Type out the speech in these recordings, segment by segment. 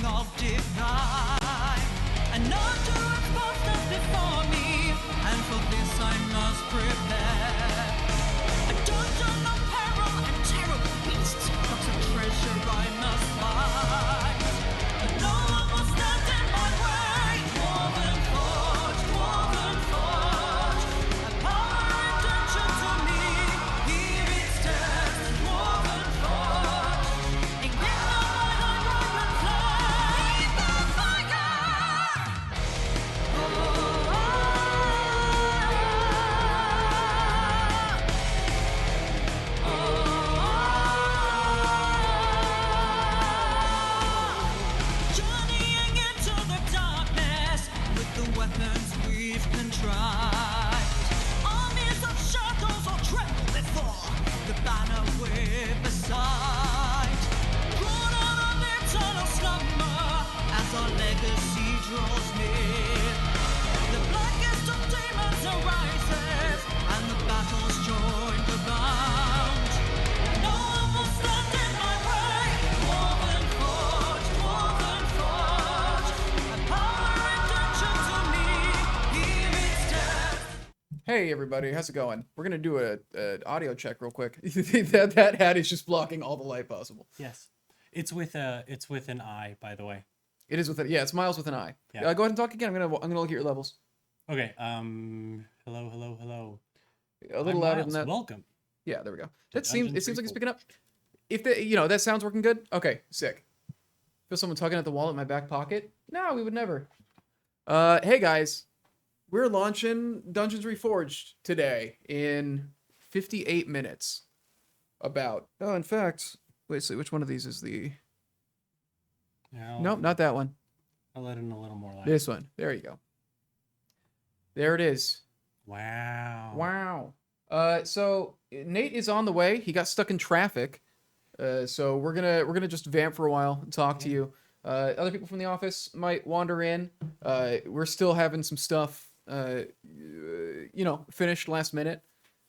of decline. And not to expose us before me, and for this I must prepare. A dungeon of peril and terrible beasts, but a treasure I must find. But no one will stand in my way. Dwarven forge, a power and dungeon to me. Here it stands, Dwarven forge. Ignite the light and flame. The fire! Journeying into the darkness with the weapons we've contrived. Armies of shadows will tremble before the banner we're beside. Drawn out of eternal slumber as our legacy draws near. The blackest of demons arises and the battles join the bound. No one will stand in my way. Dwarven forge, a power and dungeon to me. Here it stands. Hey everybody, how's it going? We're gonna do a audio check real quick. that hat is just blocking all the light possible. Yes. It's with an I, by the way. It is with it. Yeah, it's Miles with an I. Yeah. Go ahead and talk again. I'm gonna look at your levels. Okay. Hello. A little I'm louder Miles. than that. Welcome. Yeah, there we go. It Dungeon seems like it's Prequel. picking up. If that sound's working good. Okay, sick. Feel someone tugging at the wallet in my back pocket? No, we would never. Hey guys, we're launching Dungeons Reforged today in 58 minutes. In fact, wait, so which one of these is the? Yeah, Nope, not that one. I'll let in a little more light. This one. There you go. There it is. Wow. Wow. So Nate is on the way. He got stuck in traffic. So we're gonna just vamp for a while and talk to you. Other people from the office might wander in. We're still having some stuff, finished last minute,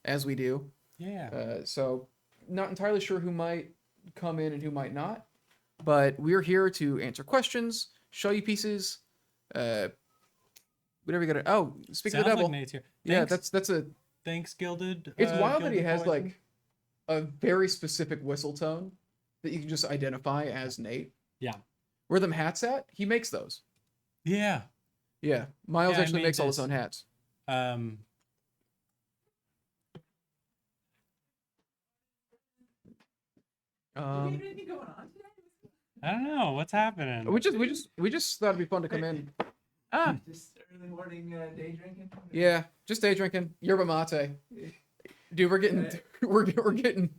as we do. Yeah. So not entirely sure who might come in and who might not, but we're here to answer questions, show you pieces, whatever you gotta. Oh, speaking of Sounds the devil, like Nate's here. yeah, Thanks, that's a. thanks, Gilded. It's wild that he Gilded has Poison. like a very specific whistle tone that you can just identify as Nate. Yeah. Where them hats at? He makes those. Yeah. Yeah, Miles Yeah, I actually made makes all his this. own hats. Anything going on today? I don't know what's happening. We just thought it'd be fun to come in. Just early morning day drinking. Yeah, just day drinking yerba mate. Dude, we're getting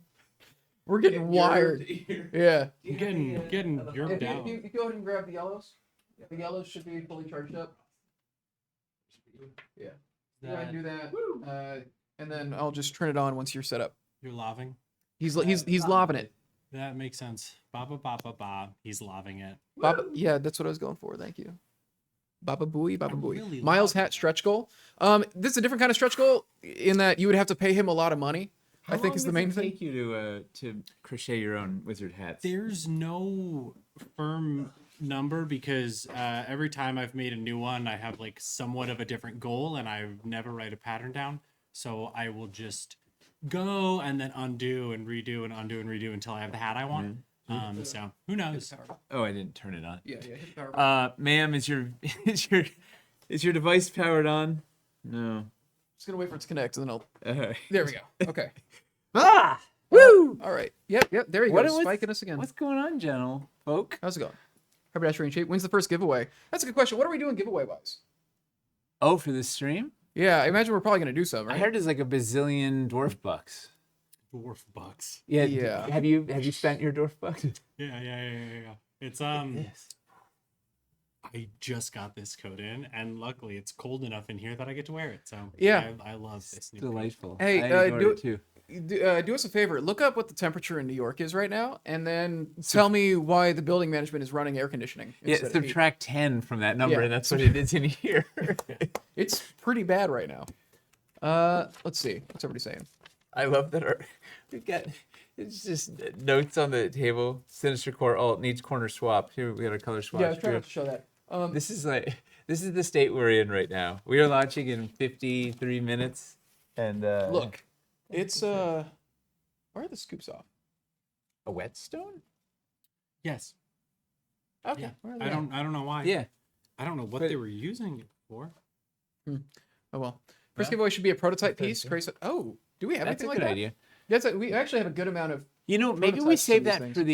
wired. Yeah. Getting If yerped you, out. you go ahead and grab the yellows. The yellows should be fully charged up. Yeah. Go ahead and do that. And then I'll just turn it on once you're set up. You're laughing. He's lobbing it. That makes sense. Ba. He's loving it. Baba, yeah, that's what I was going for. Thank you. Baba Booey. really Miles love hat that. stretch goal. This is a different kind of stretch goal in that you would have to pay him a lot of money. I think is the main thing. Take you to crochet your own wizard hats. There's no firm number because every time I've made a new one, I have like somewhat of a different goal, and I never write a pattern down. So I will just go and then undo and redo and undo and redo until I have the hat I want. So who knows? Oh, I didn't turn it on. Yeah, hit the power button. Ma'am, is your device powered on? No. Just gonna wait for it to connect, and then I'll. Alright. There we go. Okay. Ah! Woo! All right. Yep. There you What- go. what's- Spiking us again. What's going on, gentle folk? How's it going? Haberdashery in shape. When's the first giveaway? That's a good question. What are we doing giveaway wise? Oh, for this stream? Yeah, I imagine we're probably gonna do some, I right? heard there's like a bazillion dwarf bucks. Dwarf bucks. Yeah. Yeah. Have you spent your dwarf bucks? Yeah. It's Yes. I just got this coat in, and luckily it's cold enough in here that I get to wear it. So Yeah. I love this new coat. Delightful. Hey, I adored do it too. Do us a favor. Look up what the temperature in New York is right now, and then tell me why the building management is running air conditioning. Yeah, instead of heat. subtract 10 from that number, Yeah. and that's what it is in here. It's pretty bad right now. Let's see. What's everybody saying? I love that we've got It's just notes on the table. Sinister Core alt needs corner swap. Here we got a color swatch. Yeah, I was trying not to show that. This is the state we're in right now. We are launching in 53 minutes, and Look, it's why are the scoops off? a whetstone. Yes. Okay, Yeah. where are they I at? don't know why. Yeah, I don't know what But- they were using it for. Oh well. First Well, giveaway should be a prototype that's piece. okay. Crazy. Oh, do we have that's a anything like good that? idea. We actually have a good amount of You know, maybe we Prototypes save of these that things. for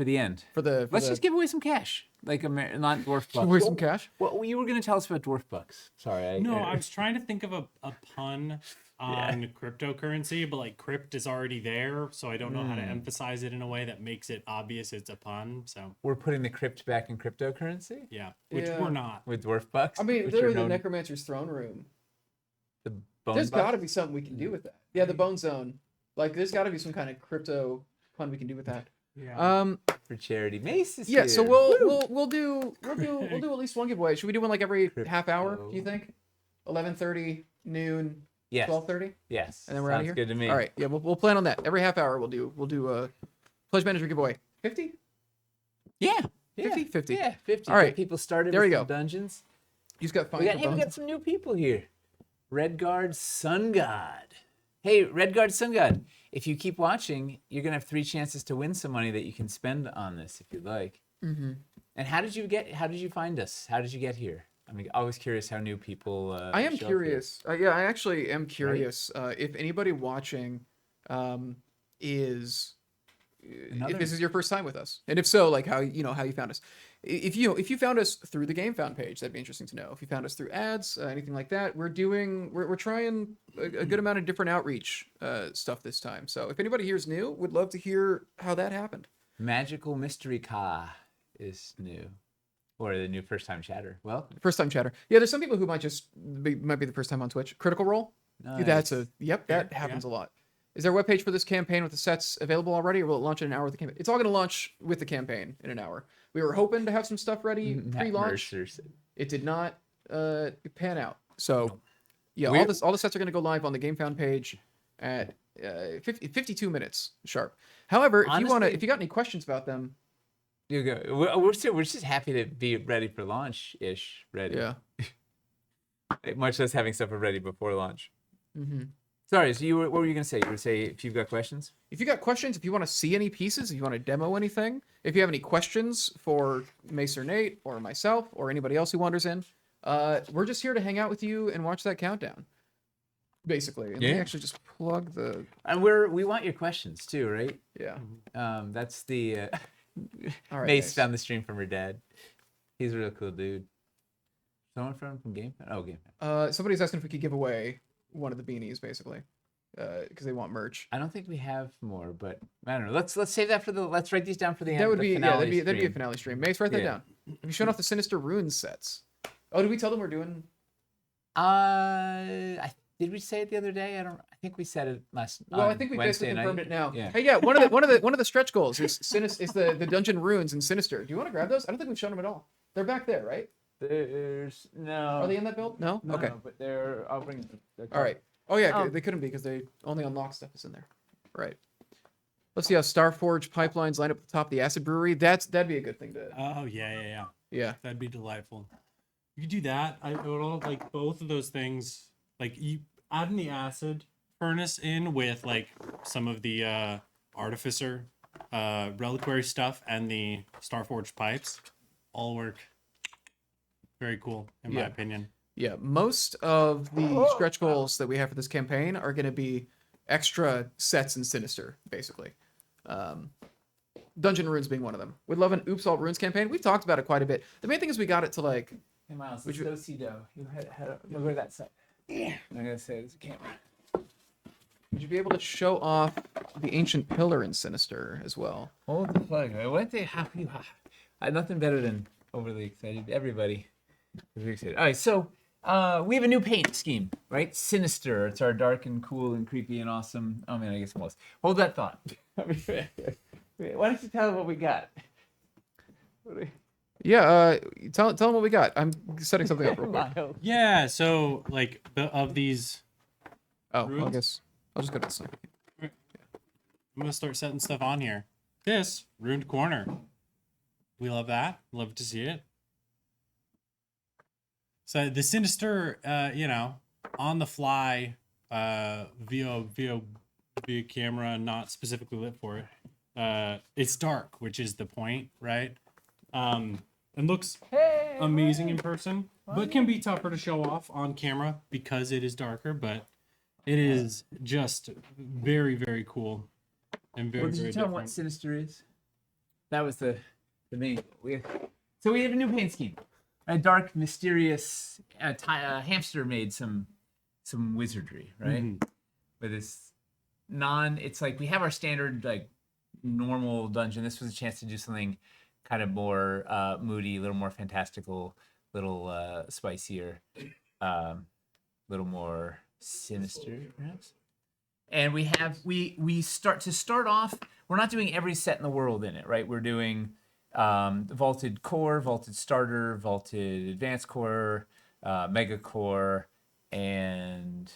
the end. for the. Let's just give away some cash, like not dwarf give bucks. away some cash. Well, you were gonna tell us about dwarf bucks. Sorry, No, I was trying to think of a pun Yeah. on cryptocurrency, but like crypt is already there, so I don't know how to emphasize it in a way that makes it obvious it's a pun. So We're putting the crypt back in cryptocurrency yeah, which Yeah. we're not. with dwarf bucks. I mean, which are literally the known- Necromancer's throne room. the bone There's bucks. got to be something we can do with that. Yeah, the bone zone. Like, there's got to be some kind of crypto pun we can do with that. Yeah. for charity. Mace is Yeah. So here. we'll do at least one giveaway. Should we do one like every half hour? Crypto. Do you think? 11:30, noon, yes, 12:30, yes, and then we're out of sounds here. good to me. All right. Yeah, we'll plan on that. Every half hour we'll do a pledge manager giveaway. 50? Yeah, 50? 50. Yeah, 50. All right. Get people started. There with we some go. Dungeons. You just got fine. We got some new people here. Redguard Sun God. Hey, Redguard Sun God. If you keep watching, you're gonna have 3 chances to win some money that you can spend on this if you'd like. Mm-hmm. And how did you find us? How did you get here? I'm always curious how new people. I am show up here. curious. Yeah, I actually am curious if anybody watching is Another- if this is your first time with us, and if so, like how you found us. If you found us through the Game Found page, that'd be interesting to know. If you found us through ads, anything like that, we're trying a good amount of different outreach stuff this time. So if anybody here is new, would love to hear how that happened. Magical Mystery Ka is new, or the new first time chatter. Well, First time chatter. Yeah, there's some people who might be the first time on Twitch. Critical Role. That's nice. that happens a lot. Is there a webpage for this campaign with the sets available already, or will it launch in an hour with the campaign? It's all going to launch with the campaign in an hour. We were hoping to have some stuff ready Matt pre-launch. Mercer said- It did not pan out. So, yeah, We're- all the sets are going to go live on the Game Found page at 52 minutes sharp. However, Honestly- if you got any questions about them, You go. We're just happy to be ready for launch ish. Ready. yeah. Much less having stuff ready before launch. Mm-hmm. Sorry. So what were you gonna say? You were say if you've got questions. If you got questions, if you want to see any pieces, if you want to demo anything, if you have any questions for Mace or Nate or myself or anybody else who wanders in, we're just here to hang out with you and watch that countdown. Basically. And let me Yeah. actually just plug the And we want your questions too, right? yeah. That's the All right. Mace Mace. found the stream from her dad. He's a real cool dude. Someone from Game Fan? Oh, Game Fan. Somebody's asking if we could give away one of the beanies, basically, because they want merch. I don't think we have more, but I don't know. Let's save that for the. Let's write these down for the end. That would the be finale that'd be a stream. finale stream. Mace, write that Yeah. down. Have you shown off the Sinister Runes sets? Oh, did we tell them we're doing? Did we say it the other day? I think we said it last. Well, I on think we Wednesday basically confirmed night. it now. Yeah. Hey, yeah, one of the stretch goals is the dungeon runes and Sinister. Do you want to grab those? I don't think we've shown them at all. They're back there, right? There's no. Are they in that build? No. Okay. No, but they're. I'll bring them. They're All right. Oh yeah, Um, they couldn't be because they only unlock stuff is in there. Right. Let's see how Starforge pipelines line up at the top of the acid brewery. That'd be a good thing to. Oh yeah. Yeah. That'd be delightful. You could do that. I would like both of those things. Like you adding the acid furnace in with like some of the artificer reliquary stuff and the Starforged pipes all work very cool in my Yeah. opinion. Yeah. Most of the stretch goals that we have for this campaign are going to be extra sets and Sinister, basically. Dungeon runes being one of them. We'd love an Oops All Runes campaign. We've talked about it quite a bit. The main thing is we got it to like. Hey Miles, Would let's go see Doe. You go to that side. I'm gonna say there's a camera. Would you be able to show off the ancient pillar in Sinister as well? Hold the plug. What they have you? Nothing better than overly excited. Everybody is really excited. All right, so we have a new paint scheme, right? Sinister. It's our dark and cool and creepy and awesome. I mean, I guess most. Hold that thought. Why don't you tell them what we got? Yeah. Tell them what we got. I'm setting something up real quick. Miles. Yeah, so like of these Oh, well, I Runes? guess I'll just go to the side. I'm gonna start setting stuff on here. This ruined corner. We love that. Love to see it. So the sinister, on the fly, via camera, not specifically lit for it. It's dark, which is the point, right? And looks amazing in person, but can be tougher to show off on camera because it is darker. But it is just very, very cool and very, Well, did very you tell them different. what Sinister is? That was the main. So we have a new paint scheme. A dark, mysterious hamster made some wizardry, right? With this it's like we have our standard like normal dungeon. This was a chance to do something kind of more moody, a little more fantastical, little spicier, little more sinister, perhaps. And we start off. We're not doing every set in the world in it, right? We're doing vaulted core, vaulted starter, vaulted advanced core, mega core, and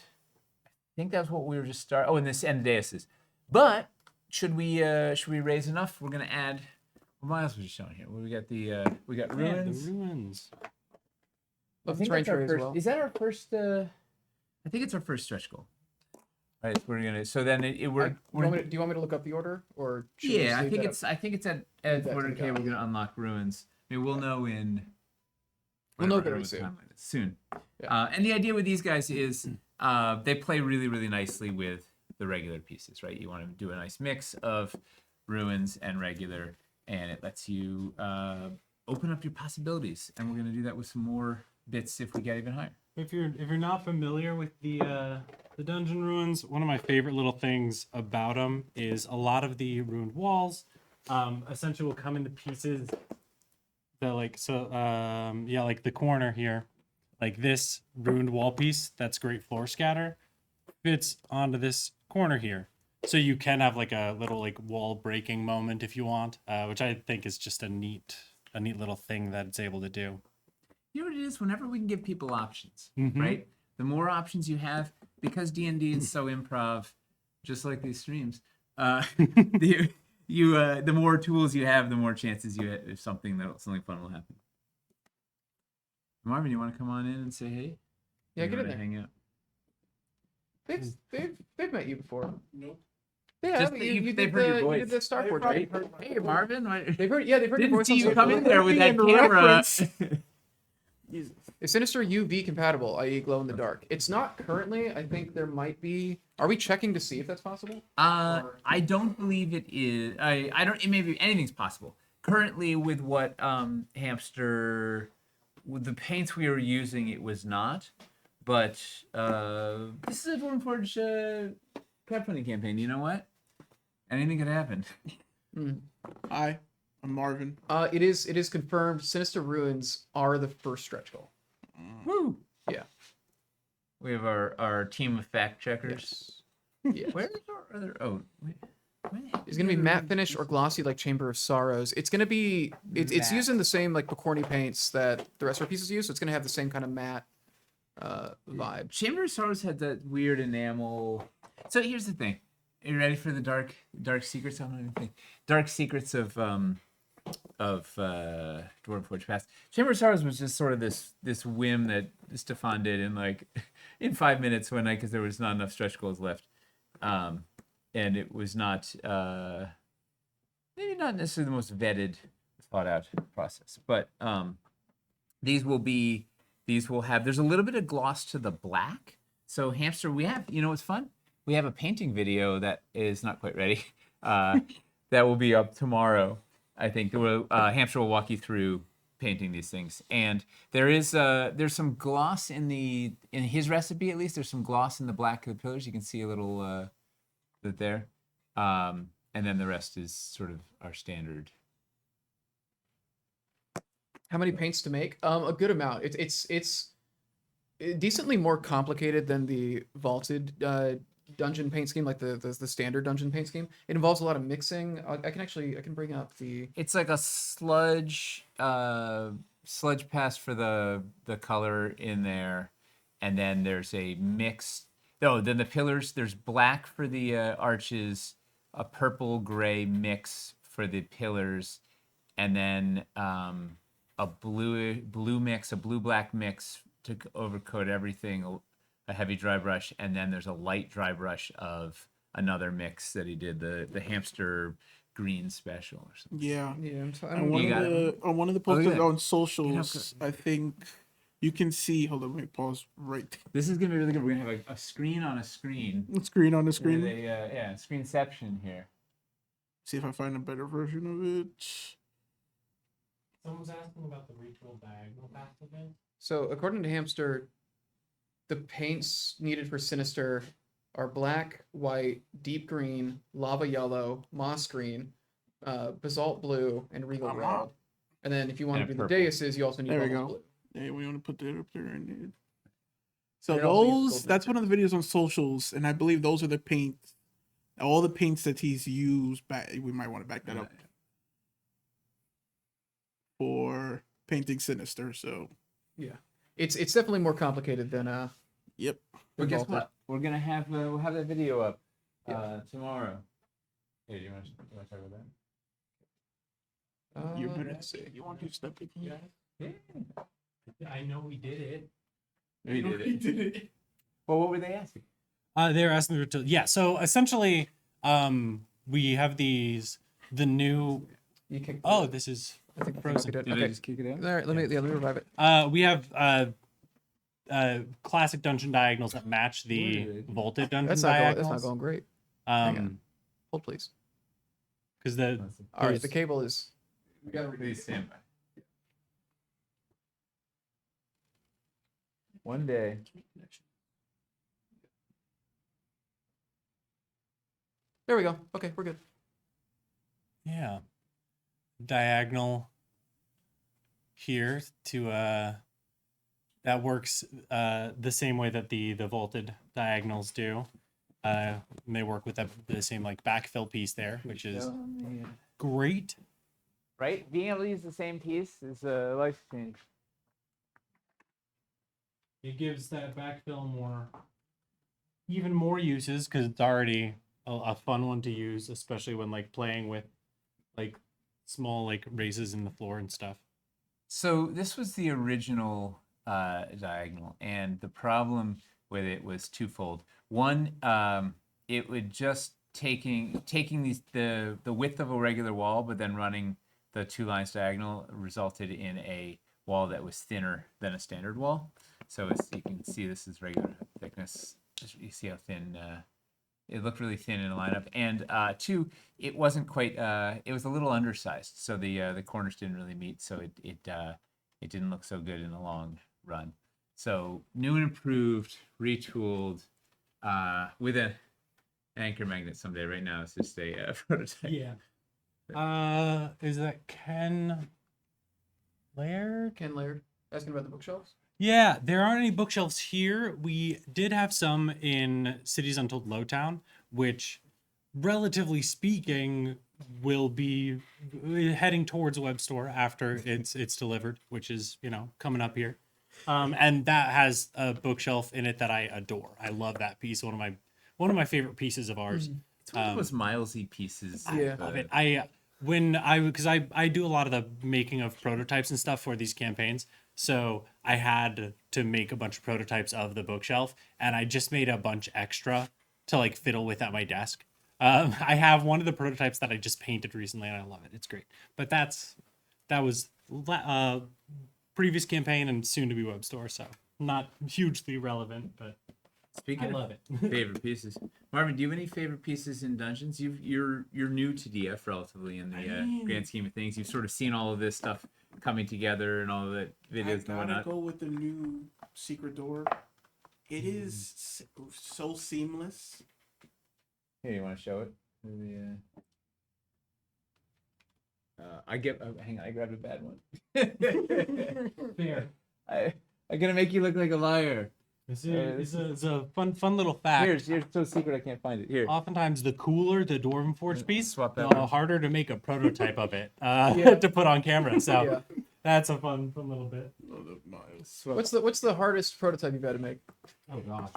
I think that's what we were just start. Oh, and this and deuses. But should we raise enough? We're gonna add. What else was you showing here? Well, we got we got ruins. The ruins. Love the terrain tray as well. Is that our first? I think it's our first stretch goal. Right, we're gonna. So then do you want me to look up the order, or should we yeah, just I leave think that it's. I think it's at Leave that to 400K. the We're guy. gonna unlock ruins. I mean, we'll know in. We'll know whatever very the soon. timeline is. Soon. Yeah. And the idea with these guys is they play really, really nicely with the regular pieces, right? You want to do a nice mix of ruins and regular, and it lets you open up your possibilities. And we're gonna do that with some more bits if we get even higher. If you're not familiar with the dungeon ruins, one of my favorite little things about them is a lot of the ruined walls essentially will come into pieces that like like the corner here, like this ruined wall piece that's great floor scatter fits onto this corner here, so you can have like a little like wall breaking moment if you want, which I think is just a neat little thing that it's able to do. You know what it is? Whenever we can give people options, Mhm. right? The more options you have, because D&D is so improv, just like these streams. The more tools you have, the more chances you have if something fun will happen. Marvin, you want to come on in and say hey? Yeah, You get in wanna there. Hang out. They've met you before. Nope. Yeah, Just that you they've did heard your the voice. you did the Starforge, right? Hey, Marvin. They've heard your Didn't voice see on you social. come in there with that Looking at the camera. reference. Is Sinister UV compatible, i.e. glow in the dark? It's not currently. I think there might be. Are we checking to see if that's possible? I don't believe it is. I don't. It may be anything's possible. Currently, with what Hamster, with the paints we were using, it was not. But this is a Reforged crowdfunding campaign. You know what? Anything could happen. Hi, I'm Marvin. It is confirmed. Sinister Ruins are the first stretch goal. Woo! Yeah. We have our team of fact checkers. Yes. Yes. Where's our other? Oh, wait. Where the heck It's is gonna be the matte other- finish or glossy like Chamber of Sorrows. It's gonna be it's Matte. using the same like Picorni paints that the rest of our pieces use, so it's gonna have the same kind of matte vibe. Chamber of Sorrows had that weird enamel. So here's the thing. Are you ready for the dark secrets? I don't know anything. Dark secrets of Dwarven Forge Pass. Chamber of Sorrows was just sort of this whim that Stefan did in 5 minutes one night because there was not enough stretch goals left, and it was not maybe not necessarily the most vetted, thought out process. But these will have. There's a little bit of gloss to the black. So Hamster, we have. You know what's fun? We have a painting video that is not quite ready. That will be up tomorrow. I think Hamster will walk you through painting these things, and there's some gloss in his recipe at least. There's some gloss in the black of the pillars. You can see a little bit there, and then the rest is sort of our standard. How many paints to make? A good amount. It's decently more complicated than the vaulted dungeon paint scheme, like the standard dungeon paint scheme. It involves a lot of mixing. I can bring up the. It's like a sludge pass for the color in there, and then there's a mix. No, then the pillars. There's black for the arches, a purple gray mix for the pillars, and then a blue mix, a blue black mix to overcoat everything, a heavy dry brush, and then there's a light dry brush of another mix that he did, the hamster green special or something. Yeah. Yeah, On one You of got the on one of the Oh, look at posters that. on socials, I think you can see. Hold on, let me pause right This is gonna be really good. We're gonna have a screen on a screen. there. Screen on the With screen. a screenception here. See if I find a better version of it. Someone's asking about the retool diagonal path event. So according to Hamster, the paints needed for Sinister are black, white, deep green, lava yellow, moss green, basalt blue, and regal red. And then if you want And to a do the purple. deuses, you also need There we bubbles go. blue. Hey, we want to put that up there. And so And it also uses those, gold that's vector. one of the videos on socials, and I believe those are the paints, all the paints that he's used. Back, we might want to back that up for painting Sinister. So, Yeah, it's definitely more complicated than yep. But guess Vaulted. what? We're gonna have we'll have that video up tomorrow. Hey, do you want to talk about that? You better let's see. You want to step in here? Yeah. I know we did it. We did He it. did it. Well, what were they asking? They're asking the retool. Yeah. So essentially, we have the new. You kicked Oh, the- this is I think frozen. did. Did Okay. I just kick it out? All right, let me revive it. We have classic dungeon diagonals that match the Good. vaulted dungeon That's not going. That's diagonals. not going great. Hang Um, on. Hold please. because the All right, There's- the cable is. We gotta Please stand by. One day. There we go. Okay, we're good. yeah diagonal here to that works the same way that the vaulted diagonals do. And they work with the same like backfill piece there, which is great. Right? Being able to use the same piece is a life change. It gives that backfill even more uses because it's already a fun one to use, especially when like playing with like small like raises in the floor and stuff. So this was the original diagonal, and the problem with it was twofold. One, it would just taking these the width of a regular wall, but then running the two lines diagonal resulted in a wall that was thinner than a standard wall. So as you can see, this is regular thickness. You see how thin. It looked really thin in a lineup, and two, it wasn't quite. It was a little undersized, so the corners didn't really meet, so it didn't look so good in the long run. So new and improved, retooled, with an anchor magnet someday. Right now, it's just a prototype. Yeah. Is that Ken Laird? Ken Laird asking about the bookshelves. Yeah, there aren't any bookshelves here. We did have some in Cities Untold Lowtown, which, relatively speaking, will be heading towards a web store after it's delivered, which is coming up here. And that has a bookshelf in it that I adore. I love that piece. One of my favorite pieces of ours. It's one of those Milesy pieces. Yeah. Love it. Because I do a lot of the making of prototypes and stuff for these campaigns. So I had to make a bunch of prototypes of the bookshelf, and I just made a bunch extra to like fiddle with at my desk. I have one of the prototypes that I just painted recently, and I love it. It's great. But that was previous campaign and soon to be web store, so not hugely relevant, but Speaking I of love it. favorite pieces, Marvin, do you have any favorite pieces in Dungeons? You're new to DF relatively in the grand scheme of things. You've sort of seen all of this stuff coming together and all of the I videos and gotta whatnot. go with the new secret door. It is so seamless. Here, you want to show it? Hang on, I grabbed a bad one. Fair. I'm gonna make you look like a liar. It's a fun little fact. Here's so secret I can't find it. Here. Oftentimes, the cooler the Dwarven Forge piece, Swap that the one. harder to make a prototype of it Yeah. to put on camera. So Yeah. that's a fun little bit. Oh, the Miles. What's the hardest prototype you've had to make? Oh gosh.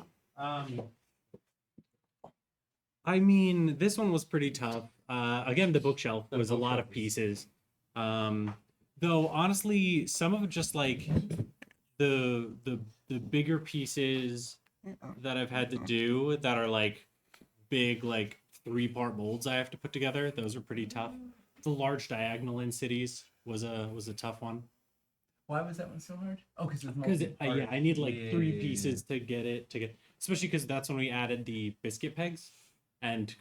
I mean, this one was pretty tough. Again, the bookshelf The was a lot bookshelf of was- pieces. Though honestly, some of it just like the bigger pieces that I've had to do that are like big like 3-part molds I have to put together. Those are pretty tough. The large diagonal in cities was a tough one Why was that one so hard? Oh, because because yeah, I need like 3 pieces to get it especially because that's when we added the biscuit pegs, and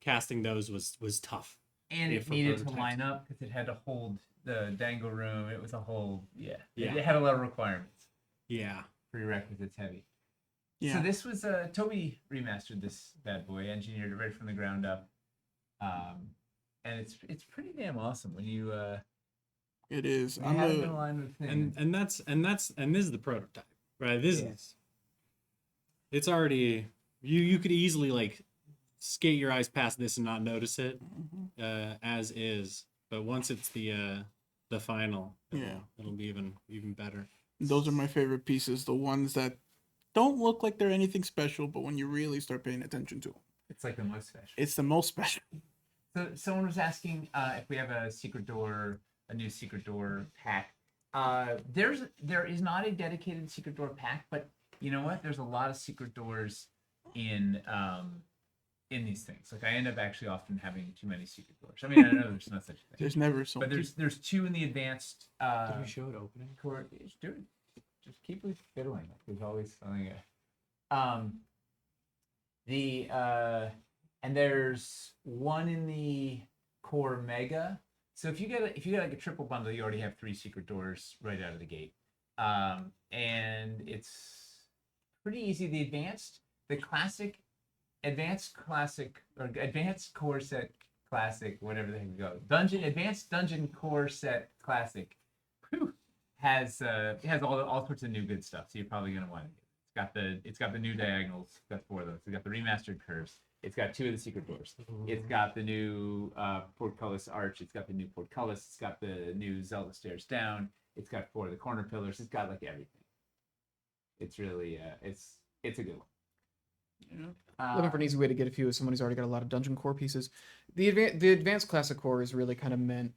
casting those was tough. and Yeah, it for needed to prototypes. line up because it had to hold the dangle room. It was a whole Yeah. It had a lot of requirements. Yeah. Prerequisites heavy. Yeah. So this was Toby remastered this bad boy, engineered it right from the ground up, and it's pretty damn awesome when you It is. you I'm have it in a, line with things. And this is the prototype, right? This Yeah. is it's already you could easily like skate your eyes past this and not notice it as is, but once it's the final, it'll be even better. those are my favorite pieces. The ones that don't look like they're anything special, but when you really start paying attention to them, It's like the most special. it's the most special. So someone was asking if we have a new secret door pack. There is not a dedicated secret door pack, but you know what? There's a lot of secret doors in these things. Like I end up actually often having too many secret doors. I mean, I know there's no such thing, There's never so. but there's 2 in the advanced. Did we show it opening? Core. Just keep fiddling. There's always something. And there's 1 in the core mega. So if you get like a triple bundle, you already have 3 secret doors right out of the gate. And it's pretty easy. The advanced core set classic, whatever the heck you go. Advanced dungeon core set classic. Whew, has all sorts of new good stuff. So you're probably gonna want it. It's got the new diagonals. It's got 4 of those. It's got the remastered curves. It's got 2 of the secret doors. It's got the new portcullis arch. It's got the new portcullis. It's got the new Zelda stairs down. It's got 4 of the corner pillars. It's got like everything. It's really it's a good one. Looking for an easy way to get a few as someone who's already got a lot of dungeon core pieces. The advanced classic core is really kind of meant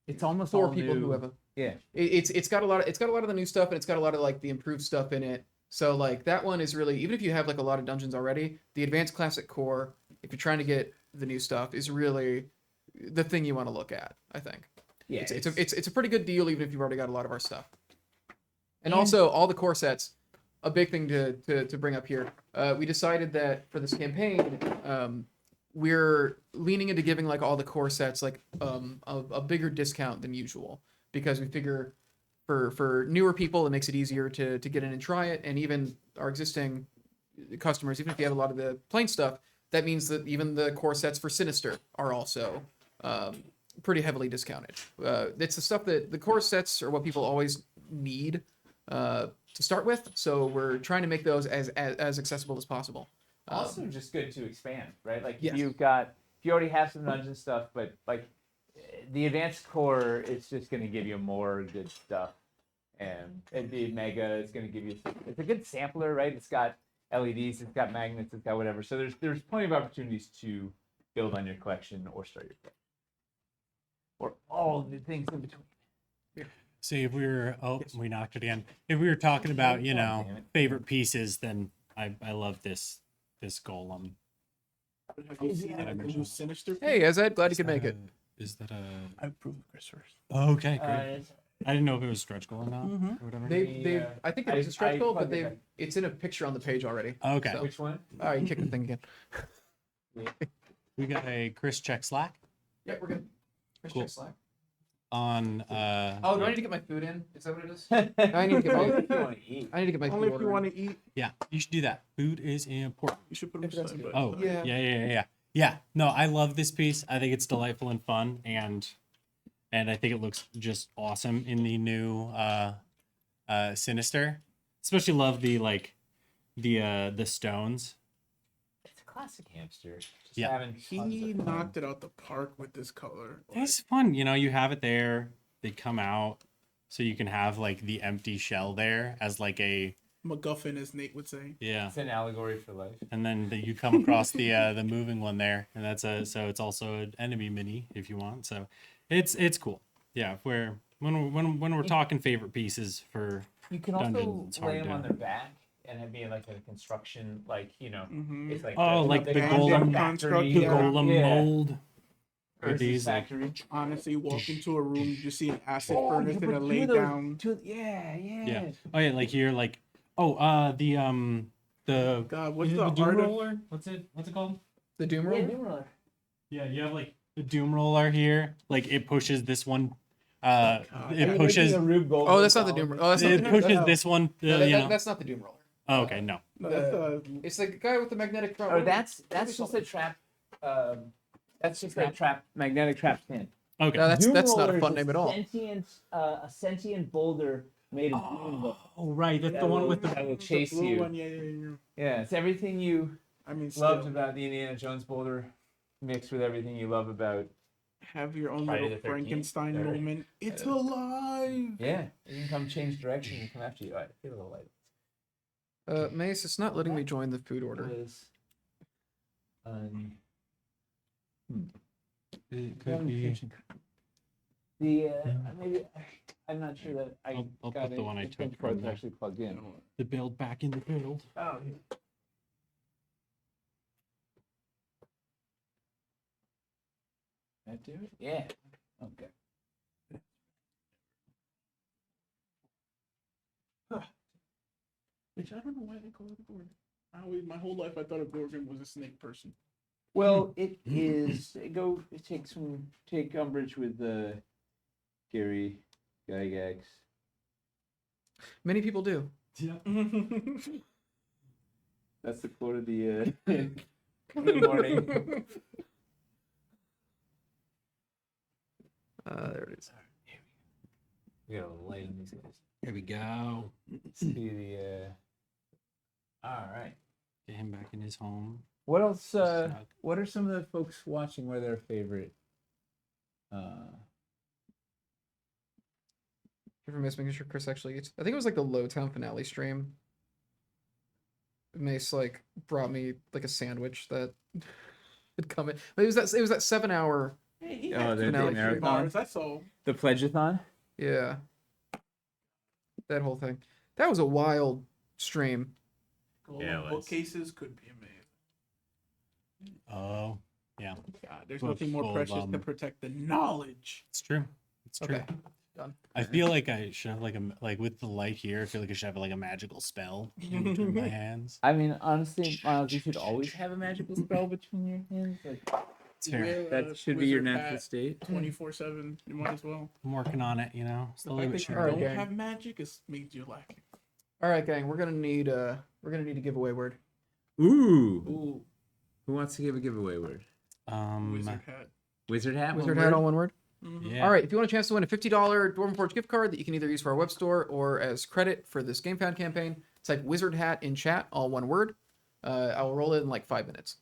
It's almost for all people new. who have a. Yeah. It's got a lot of the new stuff, and it's got a lot of like the improved stuff in it. So like that one is really, even if you have like a lot of dungeons already, the advanced classic core, if you're trying to get the new stuff, is really the thing you want to look at. I think. Yeah. It's a pretty good deal even if you've already got a lot of our stuff. And also all the core sets. A big thing to bring up here. We decided that for this campaign, we're leaning into giving like all the core sets like a bigger discount than usual, because we figure for newer people it makes it easier to get in and try it, and even our existing customers, even if you have a lot of the plain stuff, that means that even the core sets for Sinister are also pretty heavily discounted. It's the stuff that the core sets are what people always need to start with, so we're trying to make those as accessible as possible. Also just good to expand, right? Like Yes. if you already have some dungeon stuff, but like the advanced core, it's just going to give you more good stuff, and the mega is going to give you. It's a good sampler, right? It's got LEDs, it's got magnets, it's got whatever. So there's plenty of opportunities to build on your collection or start your collection, or all the things in between. See, if we were we knocked it again. If we were talking about, damn it. favorite pieces, then I love this golem. Have you seen that new Sinister? Hey, Azed, glad you could make it. Is that a I approve Chris first. okay, great. I didn't know if it was stretch goal or not or whatever. They I think it is a stretch I goal, but plugged it it's in a picture on the page already. Okay. So- Which one? All right, kick the thing again. We got a Chris check Slack Yep, we're good. Cool. Slack. on Oh, do I need to get my food in? Is that what it is? I need to get Only my if you want to eat. I need to get my Only food if you order want in. to eat, yeah, you should do that. Food is important. you should put them If that's aside. good. But Oh, Yeah. yeah. No, I love this piece. I think it's delightful and fun, and I think it looks just awesome in the new Sinister. Especially love the stones. It's a classic hamster. Just Yeah. having he tons of fun. knocked it out the park with this color. It's fun, you have it there. They come out, so you can have like the empty shell there as like a MacGuffin, as Nate would say. Yeah. It's an allegory for life. And then you come across the moving one there, and so it's also an enemy mini if you want. So it's cool. Yeah, when we're talking favorite pieces for You can Dungeons, also it's hard lay them to- on their back and have be like a construction, like it's like like the golem factory, construct, yeah. golem yeah. mold. Versus These, like, factory. Honestly, walk into a room, you just see an acid Oh, furnace you and put a two lay of those- down. yeah. Yeah. Oh yeah, like here, like the God, what's is it the Doom art of- roller? What's it called? The Doom Yeah, Roller? Doom Roller. Yeah, you have like the Doom roller here. Like it pushes this one. Are It you pushes. making a Rube Goldberg Oh, that's not the Doom column? Roller. Oh, that's not It the pushes no. this one. No, You know. that's not the Doom Roller. Oh, okay, no. No, that's It's the guy with the magnetic front. Or What that's do we just call a it? trap. That's just a trap, magnetic trap stand. Okay. No, that's Doom not Roller a is fun name at all. A sentient boulder made of doom. Oh right, that's the one with the. that will the chase blue you. one, yeah. Yeah, it's everything you I mean, loved still, about the Indiana Jones boulder mixed with everything you love about. have your own Friday little the 13th, Frankenstein or- moment. It's uh, alive. Yeah, you can come change direction and come after you. All right, feel a little light. Mace, it's not letting me join the food order. Was, It could be. the maybe I'm not sure that I I'll got put the one I extension took cords from there. actually plugged in. The build back in the build. Oh, that do it? Yeah. Okay. Which I don't know why they call it a Gorgon. My whole life I thought a Gorgon was a snake person. Well, it is. Take umbrage with Gary Gygax. Many people do. Yeah. That's the quote of the good morning. There it is. We got a light on these guys. Here we go. See the. All right. Get him back in his home. What else? Snug. What are some of the folks watching? What are their favorite? Give Mace, making sure Chris actually eats. I think it was like the Lowtown finale stream. Mace like brought me like a sandwich that had come in. But it was that 7 hour. Hey, he Oh, had the some like marathon? bars. I saw. The Pledgeathon. Yeah. That whole thing. That was a wild stream. Yeah, it was. Bookcases could be amazing. Oh, yeah. God, there's Full- nothing more full of, precious to protect the knowledge. It's true. It's true. Okay. Done. I feel like I should have like with the light here. I feel like I should have like a magical spell in between my hands. I mean, honestly, Miles, you should always have a magical spell between your hands. Like, It's fair. that should be your natural state. 24/7. You might as well. I'm working on it. You know, The slowly fact but that you surely. Alright, don't gang. have magic means you're lacking. All right, gang. We're gonna need a giveaway word. Ooh. Ooh, Who wants to give a giveaway word? wizard hat. Wizard hat. Wizard one hat, word? all one word. Yeah. All right. If you want a chance to win a $50 Dwarven Forge gift card that you can either use for our web store or as credit for this GameFound campaign, type Wizard Hat in chat, all one word. I will roll it in like 5 minutes.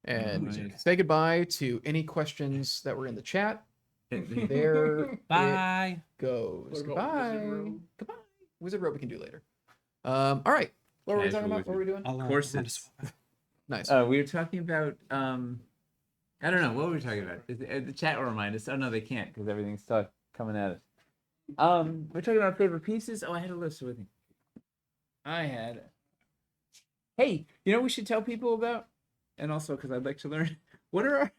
And Nice. say goodbye to any questions that were in the chat. There it Bye. goes. What about Goodbye. Wizard Robe? Goodbye. Wizard Robe we can do later. All right. What were we talking Casual about? What were we doing? I'll, Corsets. Nice. We were talking about. I don't know what were we talking about. The chat will remind us. Oh no, they can't because everything's stuck coming at us. We're talking about favorite pieces. Oh, I had a list with me. I had. Hey, you know what we should tell people about, and also because I'd like to learn. What are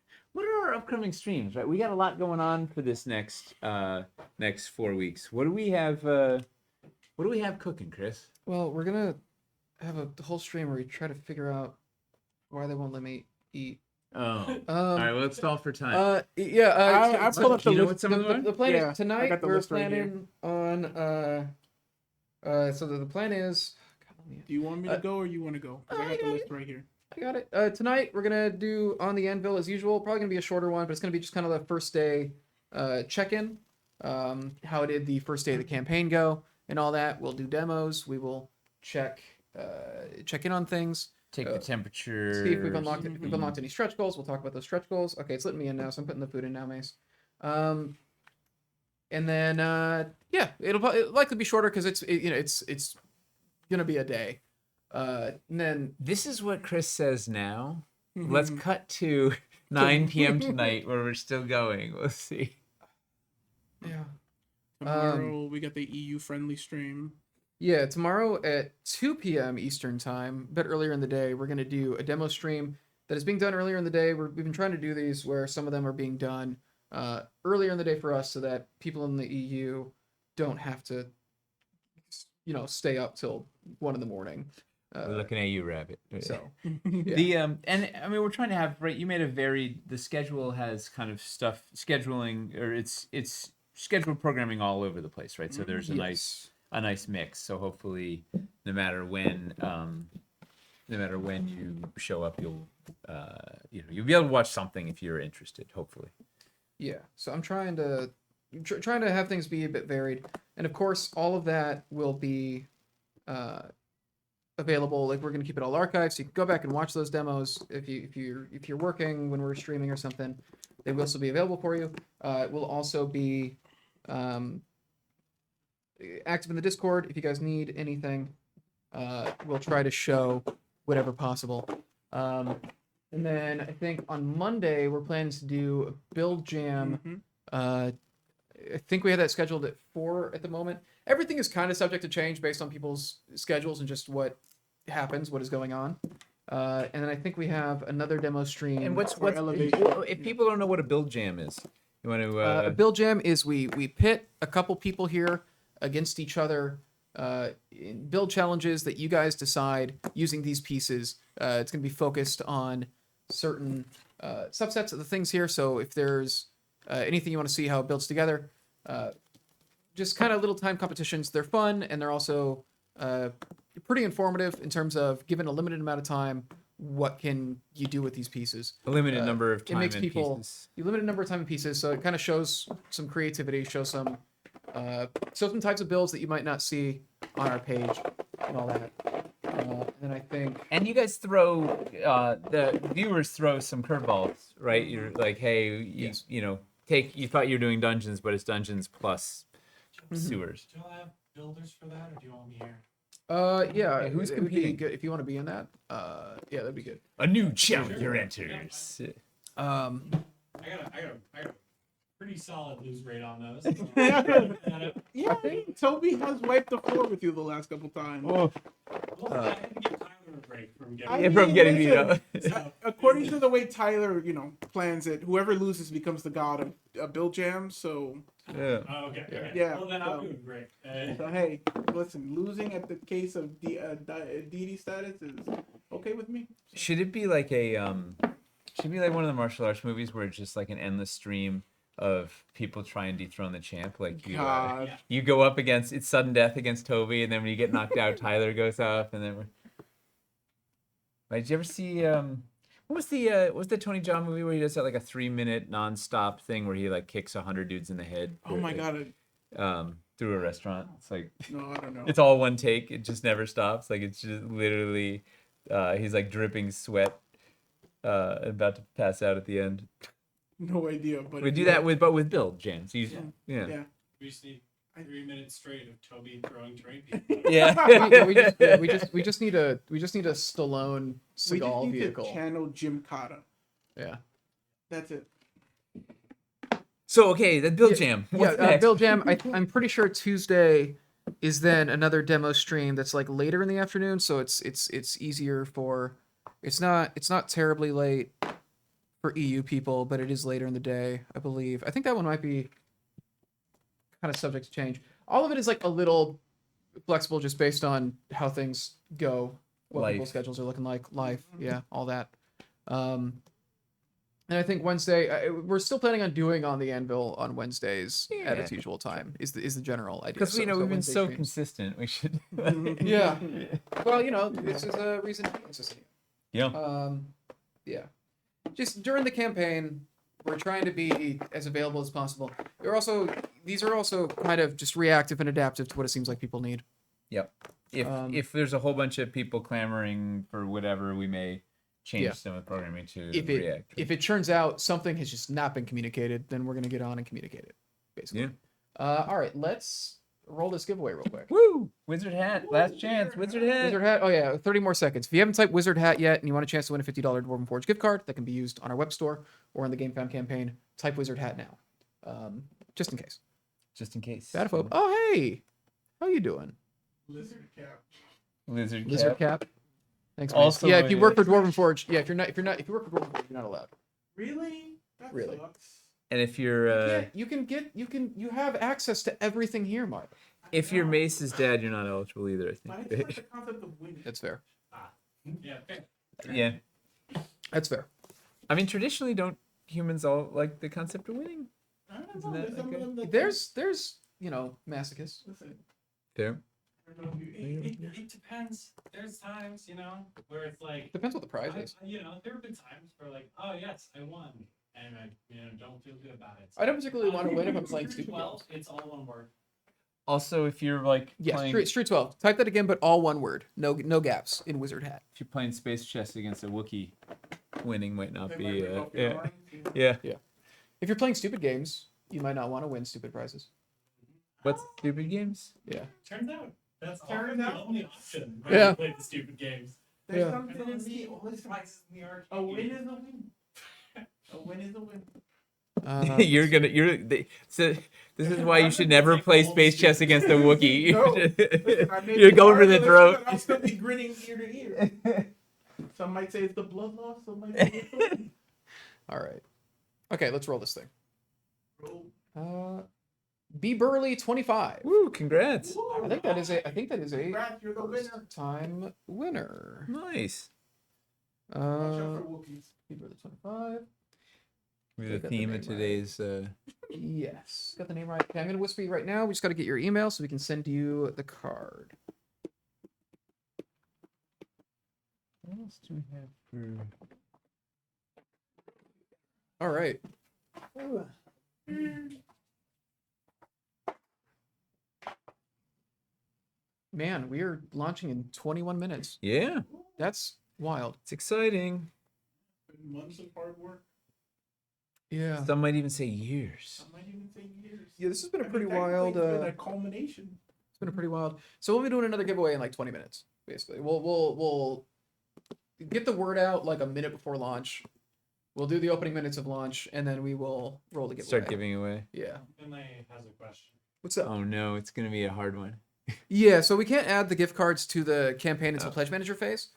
our upcoming streams? Right, we got a lot going on for this next 4 weeks. What do we have? What do we have cooking, Chris? Well, we're gonna have a whole stream where we try to figure out why they won't let me eat. Oh, all right. Well, let's stall for time. Yeah. I pulled up the you know list. what some of them are? The plan Yeah, is I tonight got the we're list right here. planning on so the plan is God, let me- Do you want me to go or you want to go? 'Cause I got the list right here. I got it. Tonight we're gonna do On the Anvil as usual. Probably gonna be a shorter one, but it's gonna be just kind of the first day check-in. How did the first day of the campaign go and all that. We'll do demos. We will check in on things. Take the temperature. See if we've unlocked any stretch goals. We'll talk about those stretch goals. Okay, it's letting me in now, so I'm putting the food in now, Mace. And then yeah, it'll likely be shorter because it's gonna be a day. And then This is what Chris says now. Let's cut to 9 p.m. tonight where we're still going. We'll see. yeah. Tomorrow we got the EU friendly stream. Yeah, tomorrow at 2 p.m. Eastern time, a bit earlier in the day, we're going to do a demo stream that is being done earlier in the day. We've been trying to do these where some of them are being done earlier in the day for us so that people in the EU don't have to, stay up till 1 in the morning. We're looking at you, Rabbit. So, The and I mean we're trying to have you made a the schedule has kind of stuff scheduling or it's scheduled programming all over the place, right? So there's a nice mix. So hopefully no matter when you show up you'll be able to watch something if you're interested, hopefully. Yeah, so I'm trying to have things be a bit varied, and of course all of that will be available. Like we're gonna keep it all archived, so you can go back and watch those demos if you're working when we're streaming or something. They will still be available for you. It will also be active in the Discord if you guys need anything. We'll try to show whatever possible. And then I think on Monday we're planning to do a build jam. I think we had that scheduled at 4 at the moment. Everything is kind of subject to change based on people's schedules and just what happens, what is going on. And then I think we have another demo stream. And what's if people don't know what a build jam is, you want to a build jam is we pit a couple people here against each other in build challenges that you guys decide using these pieces. It's going to be focused on certain subsets of the things here. So if there's anything you want to see how it builds together, just kind of little time competitions. They're fun and they're also pretty informative in terms of given a limited amount of time, what can you do with these pieces? a limited number of time It makes and people pieces. a limited number of time and pieces, so it kind of shows some creativity, shows some types of builds that you might not see on our page and all that. And then I think And you guys throw the viewers throw some curveballs, right? You're like, hey, Yes. you thought you were doing dungeons, but it's dungeons plus sewers. Do y'all have builders for that, or do you want me here? yeah, who's it would be competing? good if you want to be in that. Yeah, that'd be good. A new challenger enters. I got a pretty solid lose rate on those. Yeah, Toby has wiped the floor with you the last couple times. Well, I had to give Tyler a break from getting. I Yeah, from getting beat listen, up. According to the way Tyler, plans it, whoever loses becomes the god of build jam. So, Yeah. Oh, okay. Yeah, Well, then so- I'm doing great. so hey, listen, losing at the case of DD status is okay with me. Should it be like one of the martial arts movies where it's just like an endless stream of people trying to dethrone the champ? Like God. you go up against it's sudden death against Toby, and then when you get knocked out, Tyler goes up, and then. Right, did you ever see what was the Tony Jaa movie where he does that like a 3-minute nonstop thing where he like kicks 100 dudes in the head? Oh my god. Through a restaurant. It's like No, I don't know. it's all one take. It just never stops. Like it's just literally he's like dripping sweat, about to pass out at the end. No idea. But We do that with build jams. Yeah. Yeah. We just need 3 minutes straight of Toby throwing train people. Yeah. we just need a Stallone We just Seagal need vehicle. to channel Jim Cotta. Yeah. That's it. So okay, the build jam. What's next? Build Jam. I'm pretty sure Tuesday is then another demo stream that's like later in the afternoon, so it's easier for. It's not terribly late for EU people, but it is later in the day, I believe. I think that one might be kind of subject to change. All of it is like a little flexible, just based on how things go, what Life. people's schedules are looking like, life, yeah, all that. And I think Wednesday, we're still planning on doing On the Anvil on Wednesdays at its Yeah. usual time. Is the general idea? Because we've been Wednesday so streams. consistent. We should. Yeah. Well, this is a reason to be consistent. Yeah. Yeah. Just during the campaign, we're trying to be as available as possible. These are also kind of just reactive and adaptive to what it seems like people need. Yep. If there's a whole bunch of people clamoring for whatever, we may change Yeah. some of the programming to If react. it turns out something has just not been communicated, then we're gonna get on and communicate it, basically. Yeah. All right, let's roll this giveaway real quick. Woo! Wizard hat. Last chance. Wizard hat. Wizard hat. Oh yeah, 30 more seconds. If you haven't typed Wizard hat yet and you want a chance to win a $50 Dwarven Forge gift card that can be used on our web store or in the Game Found campaign, type Wizard hat now, just in case. Just in case. Bataphobe. Oh hey, how you doing? Lizard cap. Lizard Cap. Thanks, man. Also, Yeah, if you work for Dwarven Forge, yeah, if you work for Dwarven Forge, you're not allowed. Really? That Really. sucks. And if you're You have access to everything here, Mark. if your mace is dead, you're not eligible either. I But I think. just like the concept of winning. That's fair. Yeah. fair. Yeah. That's fair. I mean, traditionally, don't humans all like the concept of winning? I don't Isn't know. that There's some okay? of them that There's masochists. listen. Fair. I don't know if you- It depends. There's times, where it's like, Depends what the prize is. there have been times where like, oh yes, I won, and I, don't feel good about it. I don't particularly want to win if I'm playing stupid games. It's all one word. Also, if you're like Yes, playing, Street 12. Type that again, but all one word. No gaps in Wizard hat. if you're playing space chess against a Wookiee, winning might not They be. might rip off your Yeah. arms, you know? Yeah. If you're playing stupid games, you might not want to win stupid prizes. What's stupid games? Yeah. Turns out that's Turns often the out. only option. Yeah. You play the stupid games. There's Yeah. something in It's the the only prizes in the arcade. a win is a win. A win is a win. So this is why you should never play space chess against a Wookiee. No. Listen, I made You're the going for the argument, throat. but I'll still be grinning ear to ear. Some might say it's the blood loss. Some might say it's the win. All right. Okay, let's roll this thing. Roll. B Burley 25. Woo! Congrats. I think that is a Congrats, you're the winner. time winner. Nice. Watch out for Wookiees. B Burley 25. We Got have the a theme name of today's. Yes, got the name right. Okay, I'm gonna whisper you right now. We just got to get your email so we can send you the card. What else do we have for? All right. Man, we are launching in 21 minutes. Yeah, That's wild. it's exciting. Months of hard work. Yeah. Some might even say years. I might even say years. Yeah, this has been a I pretty mean, technically, wild. it's been a culmination. It's been a pretty wild. So we'll be doing another giveaway in like 20 minutes. Basically, we'll get the word out like a minute before launch. We'll do the opening minutes of launch, and then we will roll the giveaway. Start giving away. Yeah. Finlay has a question. What's up? Oh no, it's gonna be a hard one. Yeah, so we can't add the gift cards to the campaign until Oh. Pledge Manager phase.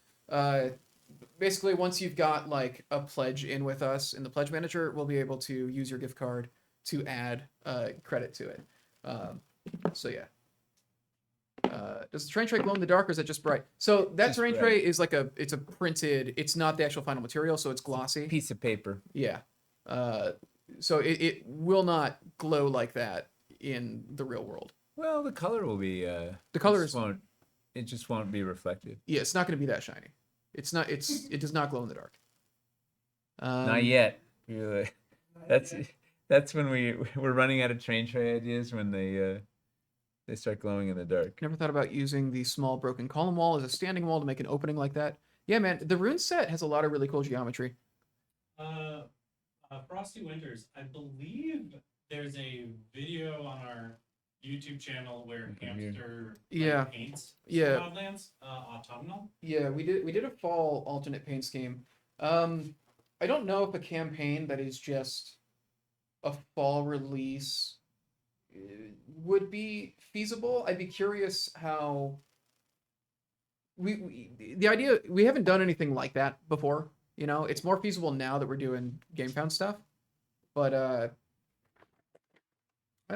Basically, once you've got like a pledge in with us in the Pledge Manager, we'll be able to use your gift card to add credit to it. So yeah. Does the terrain tray glow in the dark, or is it just bright? So that Just terrain bright. tray is like it's a printed. It's not the actual final material, so it's glossy. Piece of paper. Yeah. So it will not glow like that in the real world. Well, the color will be. The color just is won't. It just won't be reflective. yeah. It's not going to be that shiny. It's not. It does not glow in the dark. Not yet. You're like- that's when we're running out of train tray ideas when they start glowing in the dark. Never thought about using the small broken column wall as a standing wall to make an opening like that. Yeah, man. The rune set has a lot of really cool geometry. Frosty Winters, I believe there's a video on our YouTube channel where Hamster Yeah. paints Yeah. Wildlands autumnal. Yeah, we did a fall alternate paint scheme. I don't know if a campaign that is just a fall release would be feasible. I'd be curious how the idea we haven't done anything like that before. You know, it's more feasible now that we're doing GameFound stuff. But I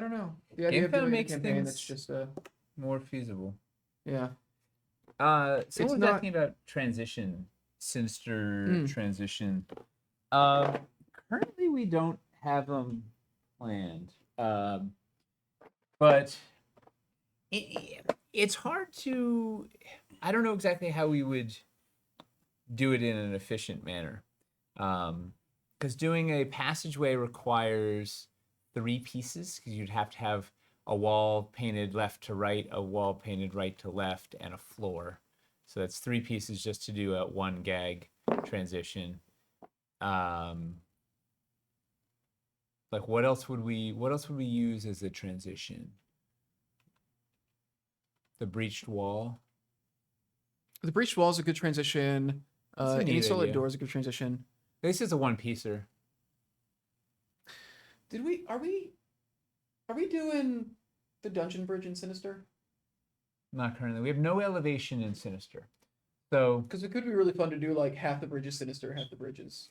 don't know. The idea of GameFound doing a makes campaign things that's just more feasible. yeah. Someone It's was not- asking about transition, sinister Mm. transition. Currently, we don't have them planned, but it's hard to. I don't know exactly how we would do it in an efficient manner, because doing a passageway requires 3 pieces. Because you'd have to have a wall painted left to right, a wall painted right to left, and a floor. So that's 3 pieces just to do a 1 gag transition. Like what else would we use as a transition? The breached wall. The breached wall is a good transition. That's a neat Angel idea. Door is a good transition. This is a one-piecer. Are we doing the dungeon bridge in Sinister? Not currently. We have no elevation in Sinister. So Because it could be really fun to do like half the bridge is Sinister, half the bridge is.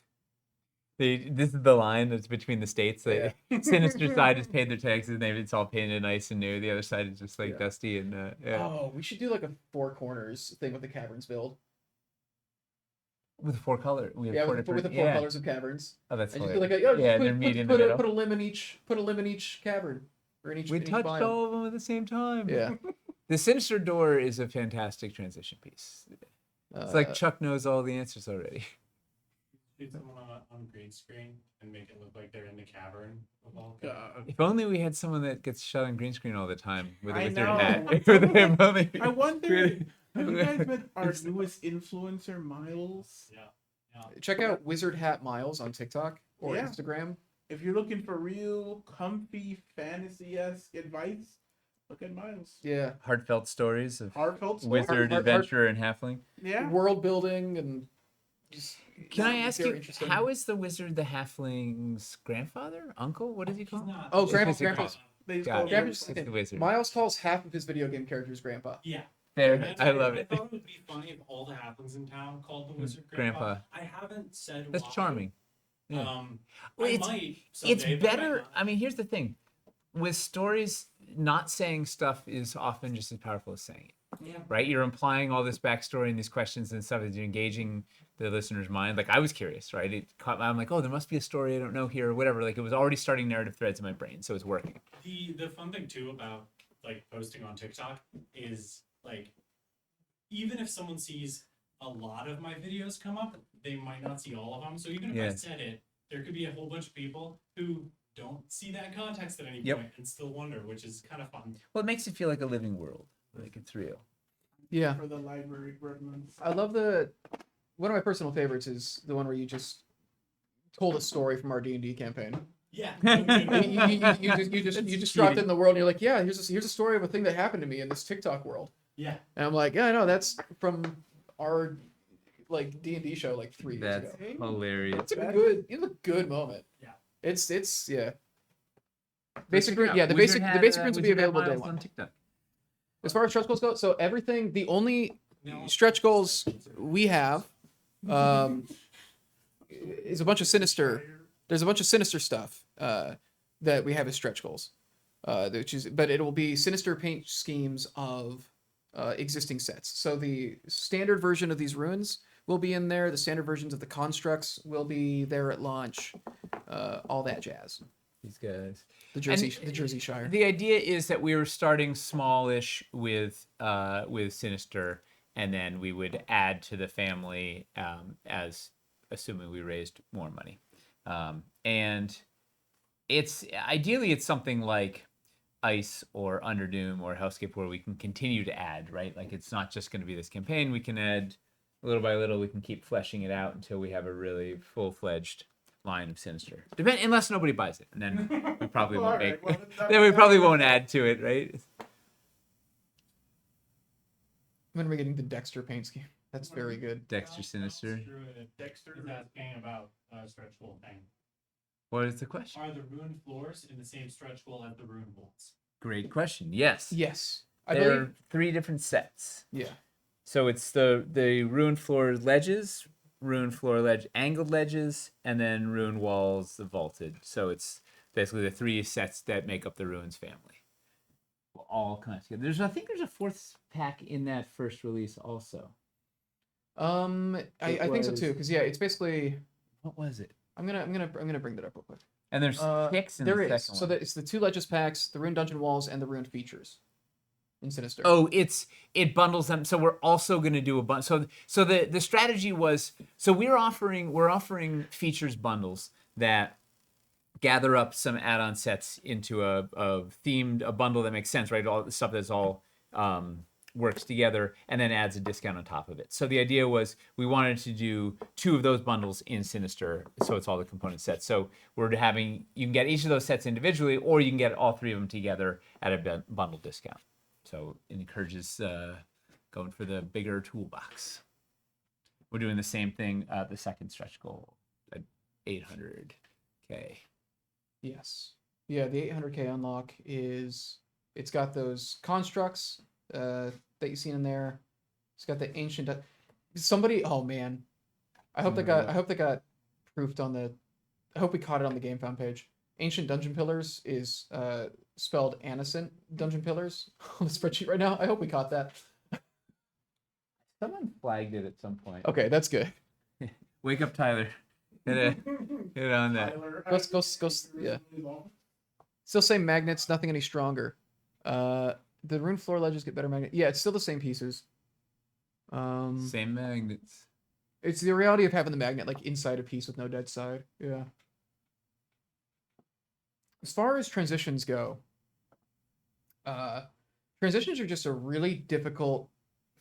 this is the line that's between the states. The Sinister side has paid their taxes and it's all painted nice and new. The other side is just like Yeah. dusty and yeah. Oh, we should do like a four corners thing with the caverns build. With four color. We have Yeah, four with the four different. Yeah. colors of caverns. Oh, that's And just hilarious. be like, Yeah, they're meeting in the middle. put a limb in each cavern or in each. We in each touched biome. all of them at the same time. Yeah. The Sinister Door is a fantastic transition piece. It's like Chuck knows all the answers already. Do someone on green screen and make it look like they're in the cavern of all If only we had someone that gets shot on green screen all the time with a I wizard know. hat. If only- I wonder. Have you guys met our newest influencer, Miles? Check out Wizard Hat Miles on TikTok or Yeah. Instagram. If you're looking for real, comfy, fantasy-esque advice, look at Miles. Yeah. Heartfelt stories of Heartfelt story. wizard, adventurer, and halfling. Yeah. World building and. Just, Can I ask very you, interesting. how is the wizard the halfling's grandfather, uncle? What is he called? Oh, It's Grandpa's basically- Grandpa's. They just Got call it. him Grandpa's Miles. It's the wizard. Miles calls half of his video game characters Grandpa. Yeah. There, I love I it. thought it would be funny if all the halflings in town called the wizard Grandpa. Grandpa. I haven't said That's why. charming. Yeah. I Well, it's- might It's someday, but I might better. not. I mean, here's the thing. With stories, not saying stuff is often just as powerful as saying it. Yeah. Right? You're implying all this backstory and these questions and stuff as you're engaging the listener's mind. Like I was curious, right? It caught I'm like, oh, there must be a story I don't know here or whatever. Like it was already starting narrative threads in my brain, so it's working. The fun thing too about like posting on TikTok is like even if someone sees a lot of my videos come up, they might not see all of them. So even if I Yes. said it, there could be a whole bunch of people who don't see that context at any Yep. point and still wonder, which is kind of fun. Well, it makes it feel like a living world, like it's real. Yeah. For the library gremlins. I love one of my personal favorites is the one where you just told a story from our D&D campaign. Yeah. You just dropped it in the world and you're like, yeah, here's a story of a thing that happened to me in this TikTok world. Yeah. And I'm like, yeah, I know that's from our like D&D show like 3 years That's ago. hilarious. It's a good moment. Yeah. It's yeah. Check it out. The basic Wizard runes hat, will be Wizard hat available day Miles one. on TikTok. As far as stretch goals go, so everything, the only No. stretch goals we have is a bunch of sinister. There's a bunch of sinister stuff that we have as stretch goals, but it will be sinister paint schemes of existing sets. So the standard version of these runes will be in there. The standard versions of the constructs will be there at launch. All that jazz. These guys. The Jersey Shire. The idea is that we were starting smallish with Sinister, and then we would add to the family as assuming we raised more money. And it's something like Ice or Underdoom or Hellscape where we can continue to add, right? Like it's not just going to be this campaign. We can add little by little. We can keep fleshing it out until we have a really full-fledged line of Sinister. Unless nobody buys it, and then we probably won't make. Then we probably won't add to it, right? When are we getting the Dexter paint scheme? That's very good. Dexter Sinister. Dexter is asking about stretch goal thing. What is the question? Are the ruined floors in the same stretch goal as the ruined walls? Great question. Yes. Yes, I There are believe. 3 different sets. Yeah. So it's the ruined floor ledges, ruined floor ledge angled ledges, and then ruined walls, the vaulted. So it's basically the 3 sets that make up the ruins family. All kind of together. I think there's a 4th pack in that first release also. I think so was- too, because yeah, it's basically. What was it? I'm gonna bring that up real quick. And there's 6 in There the is. second So one. it's the 2 Legends packs, the Ruined Dungeon Walls, and the Ruined Features in Sinister. Oh, it bundles them. So we're also going to do a bunch. So the strategy was, so we're offering features bundles that gather up some add-on sets into a bundle that makes sense, right? All the stuff that's all works together and then adds a discount on top of it. So the idea was we wanted to do 2 of those bundles in Sinister, so it's all the component sets. So you can get each of those sets individually, or you can get all 3 of them together at a bundle discount. So it encourages going for the bigger toolbox. We're doing the same thing. The second stretch goal at 800K. Yes. Yeah, the 800K unlock it's got those constructs that you've seen in there. It's got the ancient. Somebody, oh man, I hope they got proofed on the. I hope we caught it on the GameFound page. Ancient Dungeon Pillars is spelled Anisant Dungeon Pillars on the spreadsheet right now. I hope we caught that. Someone flagged it at some point. Okay, that's good. Wake up, Tyler. Hit on that. Go, yeah. Still same magnets, nothing any stronger. The rune floor ledges get better magnet. Yeah, it's still the same pieces. Same magnets. It's the reality of having the magnet like inside a piece with no dead side. Yeah. As far as transitions go, transitions are just a really difficult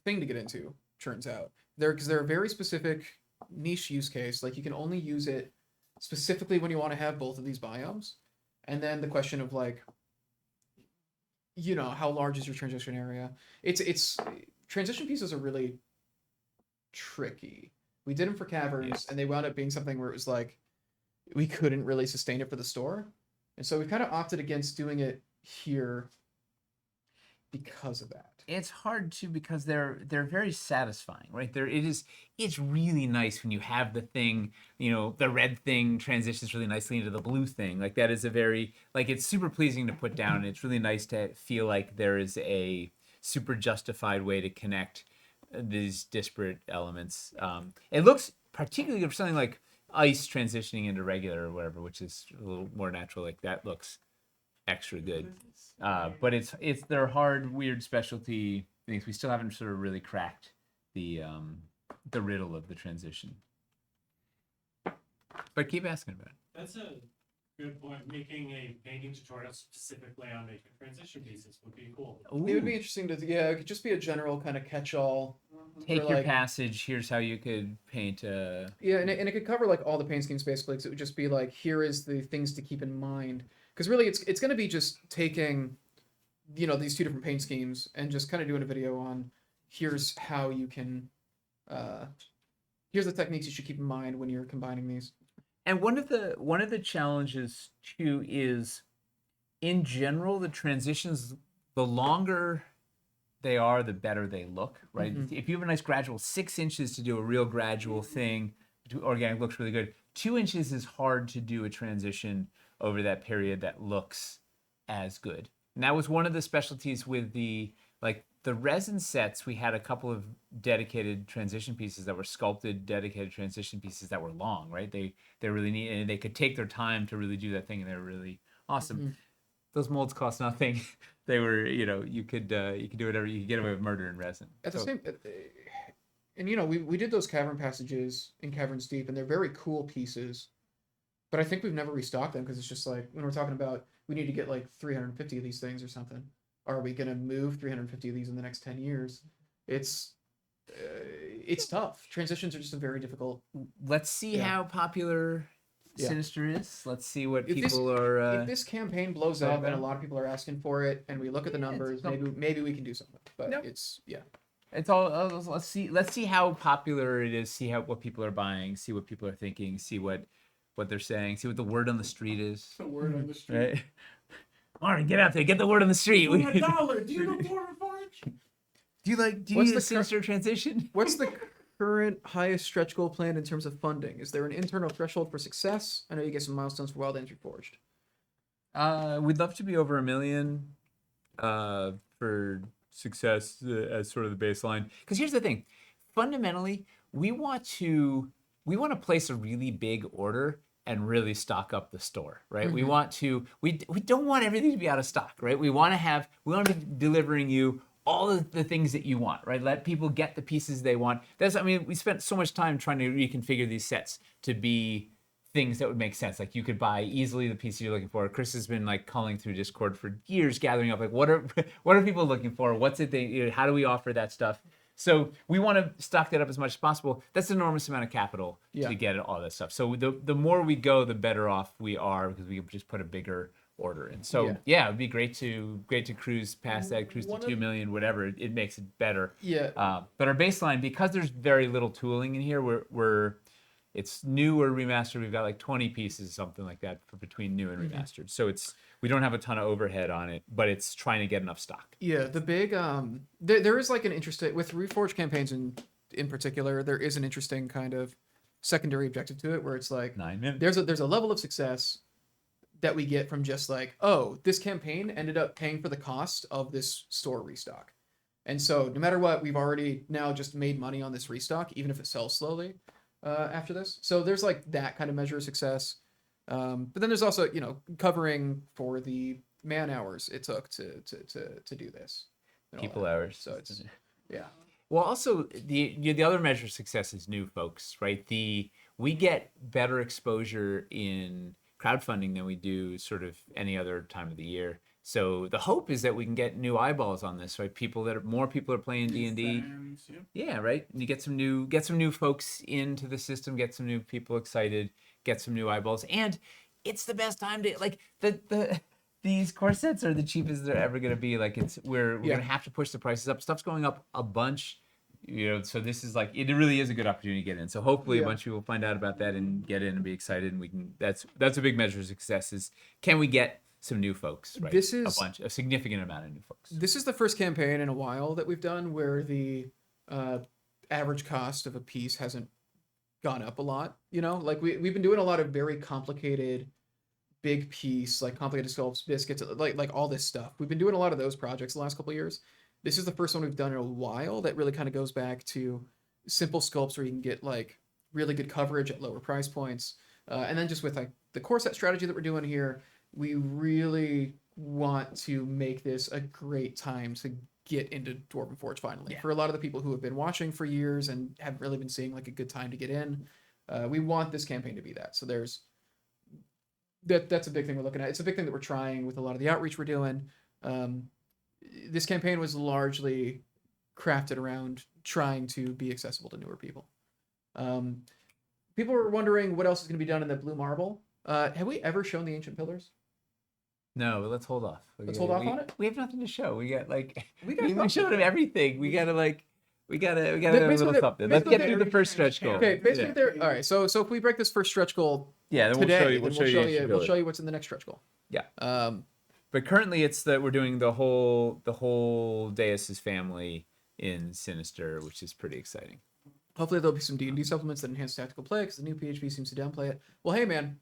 thing to get into, turns out. Because they're a very specific niche use case. Like you can only use it specifically when you want to have both of these biomes. And then the question of like, how large is your transition area? It's transition pieces are really tricky. We did them for caverns, and they wound up being something where it was like we couldn't really sustain it for the store, and so we kind of opted against doing it here because of that. It's hard too because they're very satisfying, right? It's really nice when you have the thing, the red thing transitions really nicely into the blue thing. Like that is a very it's super pleasing to put down. And it's really nice to feel like there is a super justified way to connect these disparate elements. It looks particularly good for something like ice transitioning into regular or whatever, which is a little more natural. Like that looks extra good. But it's their hard, weird specialty things. We still haven't sort of really cracked the riddle of the transition. But keep asking about it. That's a good point. Making a painting tutorial specifically on making transition pieces would be cool. Ooh. It would be interesting to, it could just be a general kind of catch-all. Take your passage. Here's how you could paint. Yeah, and it could cover like all the paint schemes basically. Because it would just be like, here is the things to keep in mind. Because really, it's going to be just taking, these two different paint schemes and just kind of doing a video on here's how you can, here's the techniques you should keep in mind when you're combining these. And one of the challenges too is, in general, the transitions, the longer they are, the better they look, right? Mm-hmm. If you have a nice gradual 6 inches to do a real gradual thing, organic looks really good. 2 inches is hard to do a transition over that period that looks as good. And that was one of the specialties with the resin sets. We had a couple of dedicated transition pieces that were sculpted, dedicated transition pieces that were long, right? They really neat, and they could take their time to really do that thing, and they were really awesome. Mm-hmm. Those molds cost nothing. They were, you could do whatever. You could get away with murder in resin. At the same, and we did those cavern passages in Caverns Deep, and they're very cool pieces. But I think we've never restocked them because it's just like when we're talking about we need to get like 350 of these things or something. Are we going to move 350 of these in the next 10 years? It's tough. Transitions are just a very difficult. Let's see how popular Sinister is. Let's see what people are. If this campaign blows up and a lot of people are asking for it, and we look at the numbers, maybe we can do something. But it's all. Let's see how popular it is. See what people are buying. See what people are thinking. See what they're saying. See what the word on the street is. The word on the street. Right? Martin, get out there. Get the word on the street. $1. Do you know Reforged? Do you need a Sinister transition? What's the current highest stretch goal plan in terms of funding? Is there an internal threshold for success? I know you get some milestones for Wildlands Reforged. We'd love to be over $1 million for success as sort of the baseline. Because here's the thing. Fundamentally, we want to place a really big order and really stock up the store, right? Mm-hmm. We don't want everything to be out of stock, right? We want to be delivering you all of the things that you want, right? Let people get the pieces they want. We spent so much time trying to reconfigure these sets to be things that would make sense. Like you could buy easily the piece you're looking for. Chris has been calling through Discord for years, gathering up what are people looking for? What's it how do we offer that stuff? So we want to stock that up as much as possible. That's an enormous amount of capital to get all that stuff. So the more we go, the better off we are because we can just put a bigger order. And so Yeah. yeah, it'd be great to cruise past that, cruise to One of- 2 million, whatever. It makes it better. Yeah. But our baseline, because there's very little tooling in here, we're it's new or remastered. We've got like 20 pieces, something like that, for between new and remastered. So we don't have a ton of overhead on it, but it's trying to get enough stock. Yeah, the big there is like an interesting with Reforged campaigns in particular, there is an interesting kind of secondary objective to it where it's like 9 minutes. there's a level of success that we get from just like, oh, this campaign ended up paying for the cost of this store restock. And so no matter what, we've already now just made money on this restock, even if it sells slowly after this. So there's like that kind of measure of success. But then there's also, covering for the man hours it took to do this. and all People that. hours. So it's, yeah. Well, also the other measure of success is new folks, right? We get better exposure in crowdfunding than we do sort of any other time of the year. So the hope is that we can get new eyeballs on this, right? More people are playing D&D. Fans, yeah. Yeah, right. And you get some new folks into the system, get some new people excited, get some new eyeballs, and it's the best time to like these core sets are the cheapest they're ever gonna be. Like we're Yeah. gonna have to push the prices up. Stuff's going up a bunch, So this is like it really is a good opportunity to get in. So hopefully a bunch of people find out about that and get in and be excited, and we can. That's a big measure of success. Is can we get some new folks? Right. This is a significant amount of new folks. This is the first campaign in a while that we've done where the average cost of a piece hasn't gone up a lot. Like we've been doing a lot of very complicated, big piece, like complicated sculpts, biscuits, like all this stuff. We've been doing a lot of those projects the last couple of years. This is the first one we've done in a while that really kind of goes back to simple sculpts where you can get like really good coverage at lower price points. And then just with like the core set strategy that we're doing here, we really want to make this a great time to get into Dwarven Forge finally. Yeah. For a lot of the people who have been watching for years and haven't really been seeing like a good time to get in, we want this campaign to be that. So that's a big thing we're looking at. It's a big thing that we're trying with a lot of the outreach we're doing. This campaign was largely crafted around trying to be accessible to newer people. People were wondering what else is going to be done in the blue marble. Have we ever shown the ancient pillars? No, but let's hold off. Let's hold off on it? We have nothing to show. We got like We got we showed him everything. We gotta Basically have a little something. Let's get through the first stretch goal. Okay, basically Yeah. there. All right, so if we break this first stretch goal Yeah, then today, we'll then show you. we'll show you what's in the next stretch goal. Yeah. Um, But currently, it's that we're doing the whole Deus's family in Sinister, which is pretty exciting. hopefully there'll be some D&D supplements that enhance tactical play because the new PHP seems to downplay it. Well, hey man,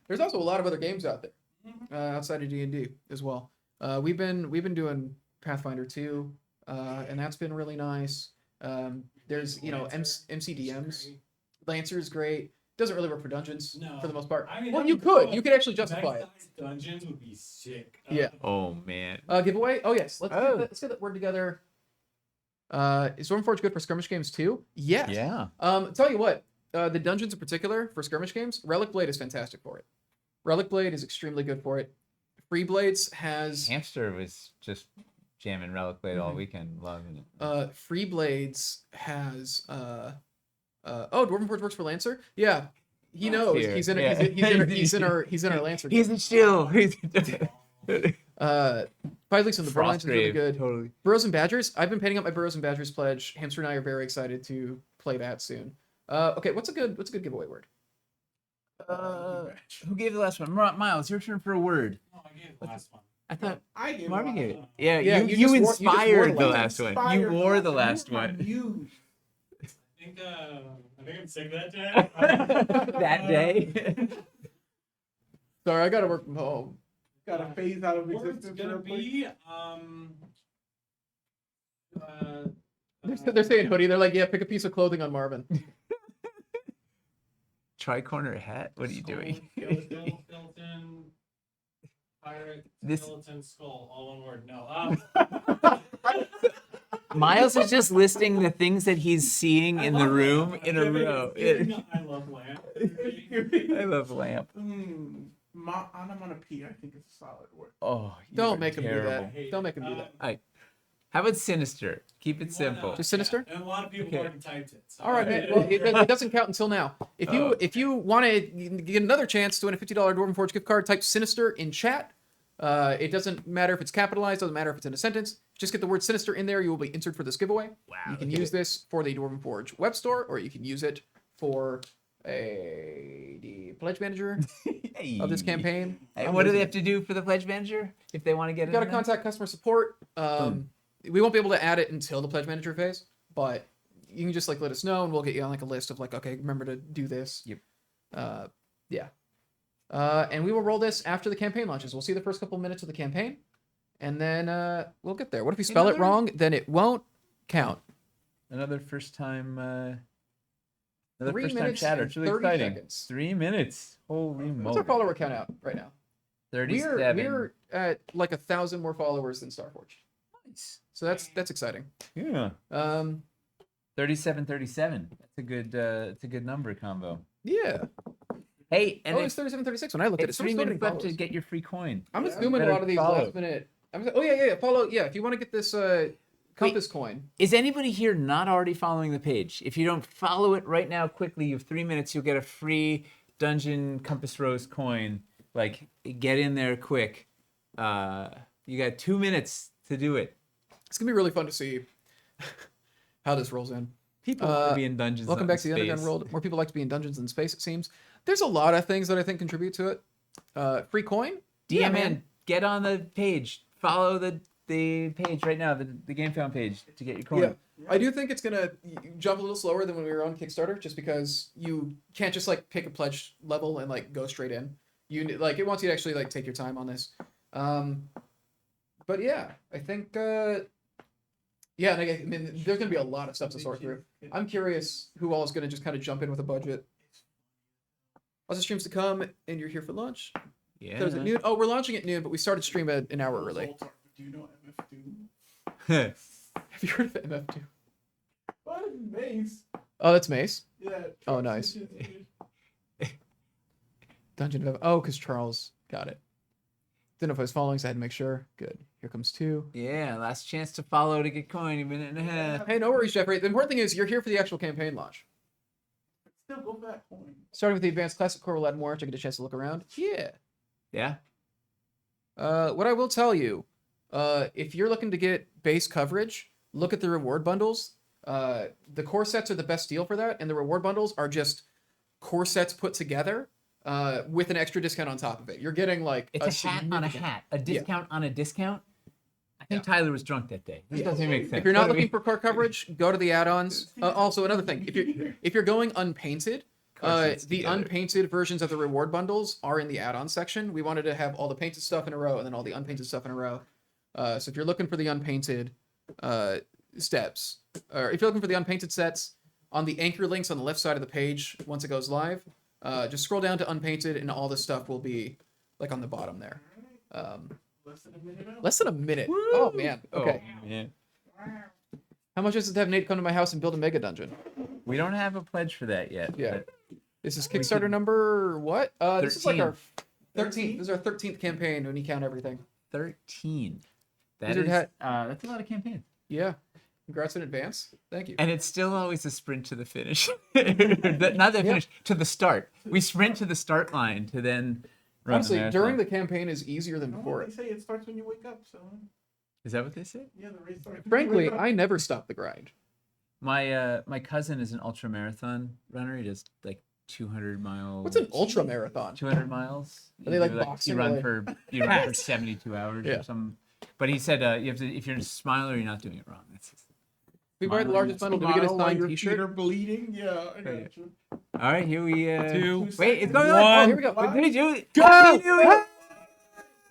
there's also a lot of other games out there outside of D&D as well. We've been doing Pathfinder 2, and that's been really nice. There's MCDMs. Lancer is great. Doesn't really work for dungeons for the most part. I mean, Well, that'd you be could. cool. You could actually justify it. Mech-sized dungeons would be sick. Yeah. Oh man. Giveaway? Oh yes. Let's Oh. get that word together. Is Stormforge good for skirmish games too? Yes. Yeah. Tell you what, the dungeons in particular for skirmish games, Relic Blade is fantastic for it. Relic Blade is extremely good for it. Free Blades has Hamster was just jamming Relic Blade all weekend, loving it. Free Blades has Dwarven Forge works for Lancer? Yeah. He knows. Here. He's in Yeah. he's in our Lancer game. He's a shill. Five Leaks on the Borderlands is really good. Totally. Burrows and Badgers. I've been painting up my Burrows and Badgers pledge. Hamster and I are very excited to play that soon. Okay, what's a good giveaway word? Who gave the last one? Miles, your turn for a word. Oh, I gave the last one. I thought I gave Marvin one. gave it. Yeah, Yeah, you you just wore inspired the the last last one. You wore the last one. You. I think I'm sick that day. That day. Sorry, I gotta work from home. Got to phase out of Word's existence. gonna real quick. be They're saying hoodie. They're like, yeah, pick a piece of clothing on Marvin. Tri-corner hat? What are you doing? Skeleton, pirate, This- skeleton, skull, all one word. No. Miles is just listing the things that he's seeing in the room in a row. I love lamp. I love lamp. Onomatopoeia, I think it's a solid word. Oh, you Don't are make him do terrible. that. Don't make him do that. How about Sinister? Keep it simple. Just Sinister? And a lot of people Okay. already typed it. So. All right, man. Well, it doesn't count until now. If you want to get another chance to win a $50 Dwarven Forge gift card, type Sinister in chat. It doesn't matter if it's capitalized. Doesn't matter if it's in a sentence. Just get the word Sinister in there. You will be entered for this giveaway. Wow, You can look at use it. this for the Dwarven Forge web store, or you can use it for the pledge manager of this campaign. And what do they have to do for the pledge manager if they want to get You it? got to contact customer support. We won't be able to add it until the pledge manager phase, but you can just like let us know, and we'll get you on like a list of like, okay, remember to do this. Yep. Yeah. And we will roll this after the campaign launches. We'll see the first couple minutes of the campaign, and then we'll get there. What if you spell it Another- wrong? Then it won't count. Another first time. 3 first time minutes chatter. and It's really 30 exciting. seconds. 3 minutes. Holy What's moly. our follower count out right now? 37. We're at like 1,000 more followers than Starforged. Nice. So that's exciting. Yeah. Um, 37. That's a good number combo. yeah. Hey, and Oh, it's 37-36 when I looked at it. it's So 3 many minutes left to followers. get your free coin. I'm assuming a Better lot of these follow. last minute. Oh yeah. Follow. Yeah, if you want to get this compass coin. Is anybody here not already following the page? If you don't follow it right now quickly, you have 3 minutes, you'll get a free Dungeon Compass Rose coin. Like, get in there quick. You got 2 minutes to do it. It's gonna be really fun to see how this rolls in. People want to be in dungeons. Welcome not back in to the Underground space. World. More people like to be in dungeons than space, it seems. There's a lot of things that I think contribute to it. Free coin. Yeah, DMN, get on the page. Follow the page right now, the Game Found page to get your coin. Yeah. I do think it's gonna jump a little slower than when we were on Kickstarter, just because you can't just like pick a pledge level and like go straight in. You like it wants you to actually like take your time on this. But yeah, I think yeah, and I mean, there's gonna be a lot of stuff to sort through. I'm curious who all is gonna just kind of jump in with a budget. Lots of streams to come, and you're here for lunch. Yeah. That was at noon. Oh, we're launching at noon, but we started stream at an hour early. Do you know MF Doom? Have you heard of MF2? What? Maze. Oh, that's Mace. Yeah. Oh, nice. Dungeon of oh, because Charles got it. Didn't know if I was following, so I had to make sure. Good. Here comes 2. Yeah, last chance to follow to get coin. A minute and a half. Hey, no worries, Jeffrey. The important thing is you're here for the actual campaign launch. Still go back home. Starting with the Advanced Classic Core, we'll add more to get a chance to look around. Yeah. Yeah. What I will tell you, if you're looking to get base coverage, look at the reward bundles. The core sets are the best deal for that, and the reward bundles are just core sets put together with an extra discount on top of it. You're getting like It's a hat on a significant- hat. A discount on a discount. I think Tyler was drunk that day. This doesn't make sense. If you're not What do we- looking for core coverage, go to the add-ons. Also, another thing, if you're going unpainted, sets the together. unpainted versions of the reward bundles are in the add-on section. We wanted to have all the painted stuff in a row and then all the unpainted stuff in a row. So if you're looking for the unpainted steps, or if you're looking for the unpainted sets, on the anchor links on the left side of the page, once it goes live, just scroll down to unpainted, and all the stuff will be like on the bottom there. Less than a minute out. Less than a minute. Oh man. Okay. Oh, man. How much is it to have Nate come to my house and build a mega dungeon? We don't have a pledge for that yet. Yeah. but This is Kickstarter number what? This is like 13. our 13th. This is our 13th campaign when you count everything. 13. Wizard hat. That's a lot of campaigns. Yeah. Congrats in advance. Thank you. And it's still always a sprint to the finish. Not the finish, to the start. We sprint to the start line to then run Honestly, the during marathon. the campaign is easier than before They it. say it starts when you wake up, so Is that what they say? yeah, the race starts. when you Frankly, wake up. I never stop the grind. My cousin is an ultra marathon runner. He does like 200 miles. What's an ultra marathon? 200 miles. Are they You like do, boxing You or run like- for 72 hours Yeah. or something. But he said you have to, if you're a smiler, you're not doing it wrong. That's just... We buy the largest bundle. Do we get a Smile while signed your feet T-shirt? are bleeding. Yeah, I Right. got you. All right, here we. Two, Wait, it's going one. on. Oh, here we go. What did he do? Go! What did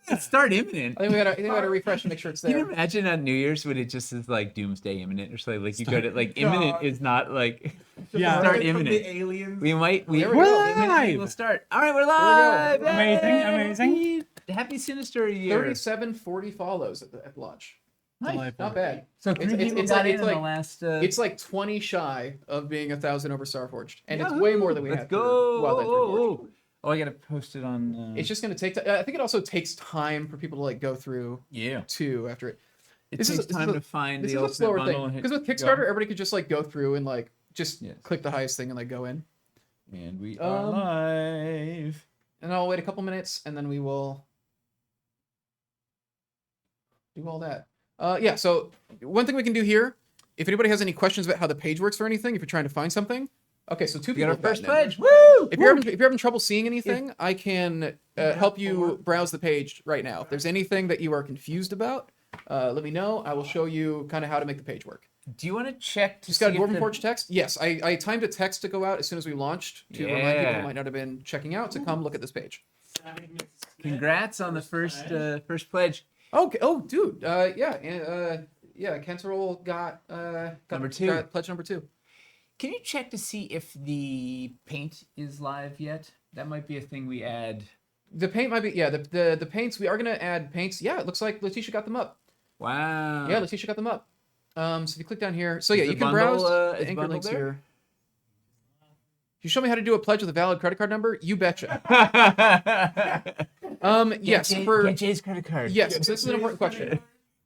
he do? Start imminent. I think we gotta refresh and make sure it's Can you there. imagine on New Year's when it just is like doomsday imminent or something? Like you go to like imminent God. is not like Yeah. start From imminent. The aliens. We might we There we go. imminent will start. All right, we're we go. live. Amazing, Yay! amazing. Happy Sinister year. 3740 follows at launch. Nice. Not bad. So It's- three it's- people it's got like- in it's in the like- last. It's like 20 shy of being 1,000 over Starforged, and it's way more than we Let's had. go. For Wildlands Reforged. Oh, I gotta post it on. It's just gonna take. I think it also takes time for people to like go through yeah. too after it. It This is- takes this is time a- to find This the is a ultimate slower bundle thing and hit because with go. Kickstarter, everybody could just like go through and like just Yes. click the highest thing and like go in. And we are Um, live. And I'll wait a couple minutes and then we will do all that. Yeah. So one thing we can do here, if anybody has any questions about how the page works or anything, if you're trying to find something. Okay, so two We people got our have gotten first in. pledge. Woo! If you're having trouble seeing anything, I can help you browse the page right now. If there's anything that you are confused about, let me know. I will show you kind of how to make the page work. Do you want to check to Just see got a if Dwarven the- Forge text? Yes, I timed a text to go out as soon as we launched to remind people Yeah. who might not have been checking out to come look at this page. Congrats on the first first pledge. Okay. Oh, dude. Yeah. Kenterol got Number 2. got pledge number 2. Can you check to see if the paint is live yet? That might be a thing we add. The paint might be the paints. We are gonna add paints. Yeah, it looks like Letitia got them up. Wow. Yeah, Letitia got them up. So if you click down here, so Is yeah, the you can bundle, browse is the anchor bundle links there? here. You show me how to do a pledge with a valid credit card number? You betcha. Yes, for get Jay's credit card. yes, so this is an important question.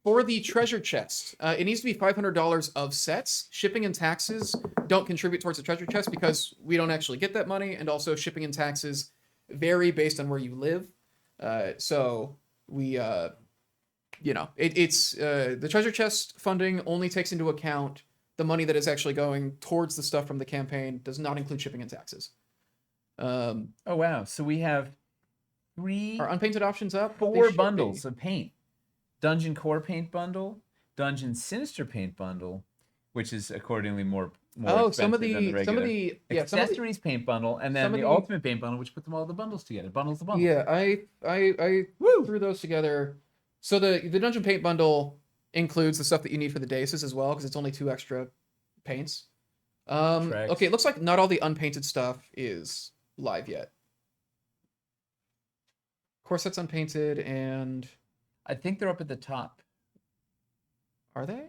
For the treasure chest, it needs to be $500 of sets. Shipping and taxes don't contribute towards the treasure chest because we don't actually get that money, and also shipping and taxes vary based on where you live. So we, it's the treasure chest funding only takes into account the money that is actually going towards the stuff from the campaign. Does not include shipping and taxes. Oh wow. So we have 3 Are unpainted options up? They 4 should bundles be. of paint. Dungeon Core paint bundle, Dungeon Sinister paint bundle, which is accordingly more Oh, expensive some of than the regular. some of the yeah some of the, accessories paint bundle, and then some of the the- ultimate paint bundle, which put them all the bundles together. Bundles the bundle. yeah I threw those together. So the dungeon paint bundle includes the stuff that you need for the daises as well because it's only 2 extra paints. Tracks. Okay, it looks like not all the unpainted stuff is live yet. Core set's unpainted, and I think they're up at the top. are they?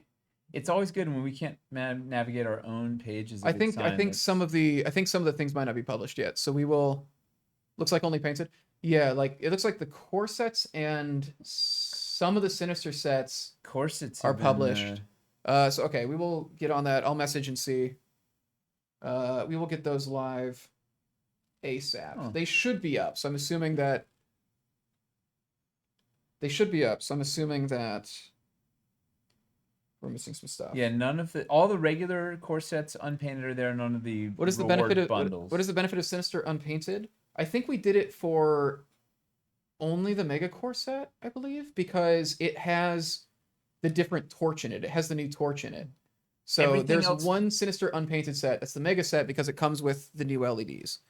It's always good when we can't navigate our own pages. I think some of the things might not be published yet. So we will. Looks like only painted. Yeah, like it looks like the core sets and some of the sinister sets corsets are have been, published. So okay, we will get on that. I'll message and see. We will get those live ASAP. Oh. They should be up. So I'm assuming that they should be up. So I'm assuming that we're missing some stuff. Yeah, none of all the regular core sets unpainted are there. None of the What is the reward benefit of bundles. what is the benefit of Sinister unpainted? I think we did it for only the Mega Core set, I believe, because it has the different torch in it. It has the new torch in it. So Everything there's else- one Sinister unpainted set. That's the Mega set because it comes with the new LEDs.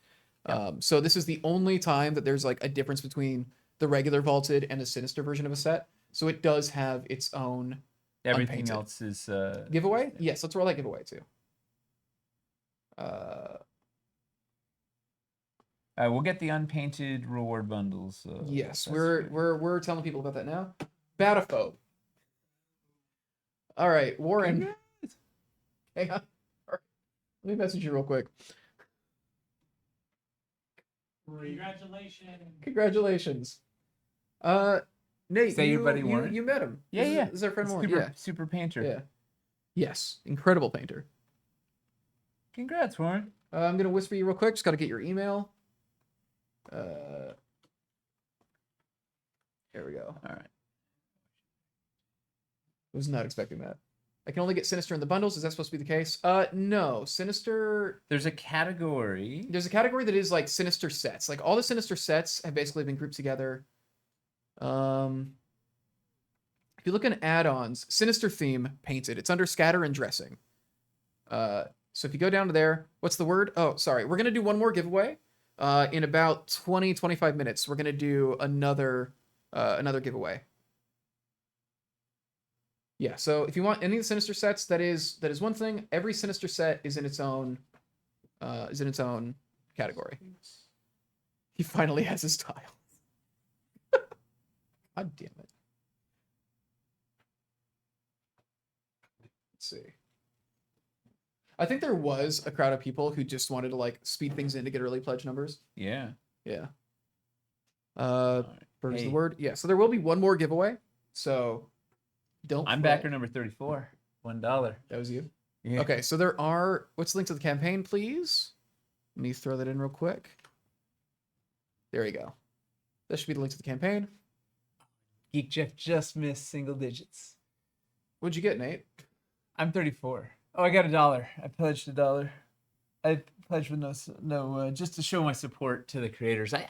So this is the only time that there's like a difference between the regular vaulted and the Sinister version of a set. So it does have its own Everything unpainted. else is giveaway. Yes, let's roll that giveaway too. We'll get the unpainted reward bundles. Yes, that's we're great. we're telling people about that now. Bataphobe. All right, Warren. Hang on. All right, let me message you real quick. Congratulations. Congratulations. Nate, Say your buddy Warren? you met him. Yeah, This is- yeah. This is our friend Warren. super Yeah, super painter. yeah. Yes, incredible painter. Congrats, Warren. I'm gonna whisper you real quick. Just got to get your email. There we go. All right. Was not expecting that. I can only get Sinister in the bundles. Is that supposed to be the case? No. Sinister. There's a category. There's a category that is like Sinister sets. Like all the Sinister sets have basically been grouped together. If you look in add-ons, Sinister theme painted. It's under scatter and dressing. So if you go down to there, what's the word? Oh, sorry. We're gonna do one more giveaway. In about 20-25 minutes, we're gonna do another giveaway. Yeah, so if you want any of the Sinister sets, that is one thing. Every Sinister set is in its own category. He finally has his tile. God damn it. Let's see. I think there was a crowd of people who just wanted to like speed things in to get early pledge numbers. Yeah. Yeah. All right. Burns Hey. the word. Yeah, so there will be one more giveaway. So Don't. I'm fret. backer number 34. $1. That was you. Yeah. Okay, so there are. What's the link to the campaign, please? Let me throw that in real quick. There you go. That should be the link to the campaign. Geek Jeff just missed single digits. What'd you get, Nate? I'm 34. Oh, I got $1. I pledged $1. I pledged with no just to show my support to the creators. I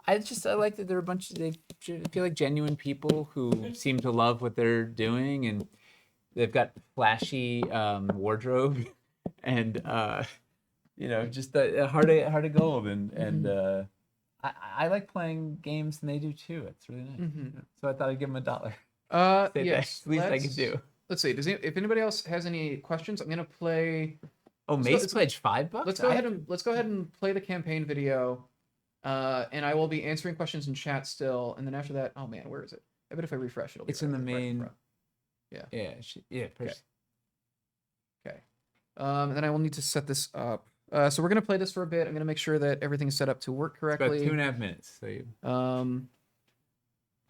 like that they're a bunch of they feel like genuine people who seem to love what they're doing, and they've got flashy wardrobe and just a heart of gold, and I like playing games, and they do too. It's really nice. So I thought I'd give them $1. Say Yes. that. Least I can do. Let's see. If anybody else has any questions, I'm gonna play. Oh, Mace pledged $5. Let's go ahead and play the campaign video, and I will be answering questions in chat still. And then after that, oh man, where is it? I bet if I refresh, it'll be. It's in the main. front. Yeah. Yeah. Okay. And then I will need to set this up. So we're gonna play this for a bit. I'm gonna make sure that everything's set up to work correctly. About 2.5 minutes. So you.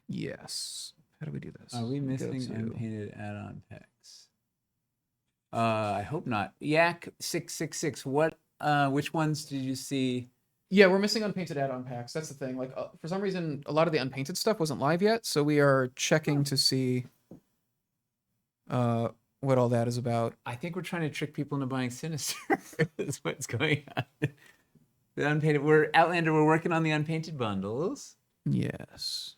Yes. How do we do this? Are we Go missing to- unpainted add-on packs? I hope not. Yak 666. What? Which ones did you see? Yeah, we're missing unpainted add-on packs. That's the thing. Like, for some reason, a lot of the unpainted stuff wasn't live yet, so we are checking to see what all that is about. I think we're trying to trick people into buying Sinister. That's what's going on. The unpainted. Outlander. We're working on the unpainted bundles. Yes.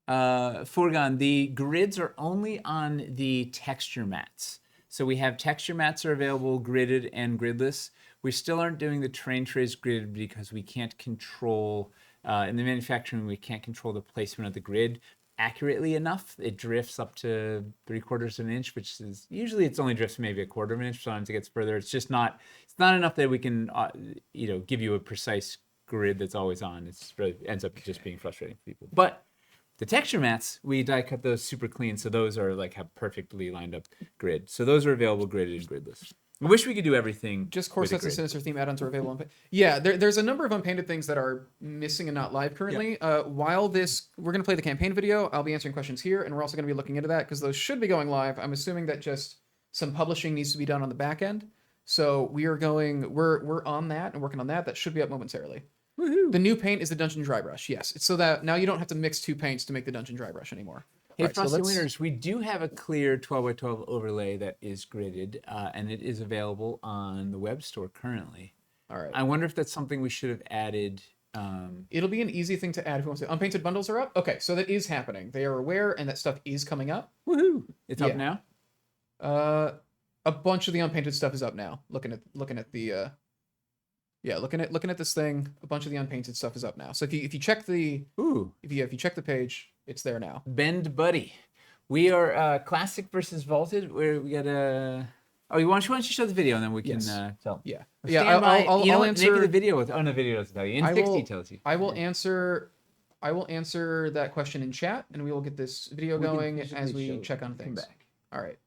Foregone. The grids are only on the texture mats. So we have texture mats are available, gridded and gridless. We still aren't doing the terrain trays gridded because we can't control, in the manufacturing, we can't control the placement of the grid accurately enough. It drifts up to 3/4 of an inch, which is usually it's only drifts maybe 1/4 of an inch. Sometimes it gets further. It's not enough that we can, give you a precise grid that's always on. It's really ends up just being frustrating for people. But the texture mats, we die cut those super clean, so those are have perfectly lined up grid. So those are available gridded and gridless. I wish we could do everything. Just core with a sets and grid. Sinister theme add-ons are available. Yeah, there's a number of unpainted things that are missing and not live currently. While we're going to play the campaign video, I'll be answering questions here, and we're also going to be looking into that because those should be going live. I'm assuming that just some publishing needs to be done on the back end. So we're on that and working on that. That should be up momentarily. Woohoo. The new paint is the Dungeon Dry Brush. Yes, it's so that now you don't have to mix two paints to make the Dungeon Dry Brush anymore. Hey, All right, so Frosty let's- Winners, we do have a clear 12x12 overlay that is gridded, and it is available on the web store currently. All right. I wonder if that's something we should have added. It'll be an easy thing to add if you want to. Unpainted bundles are up. Okay, so that is happening. They are aware, and that stuff is coming up. Woohoo! It's up Yeah. now. A bunch of the unpainted stuff is up now. Looking at the looking at this thing, a bunch of the unpainted stuff is up now. So if you check the Ooh, if you check the page, it's there now. Bend Buddy. We are classic versus vaulted. Where we got a. Oh, why don't you show the video and then we can Yes. tell. Yeah, Stand yeah. by. I'll you know what? answer Maybe the video. The video doesn't tell you. I will- tells you. I will answer that question in chat, and we will get this video We can going physically as we show- check on come things. back. All right.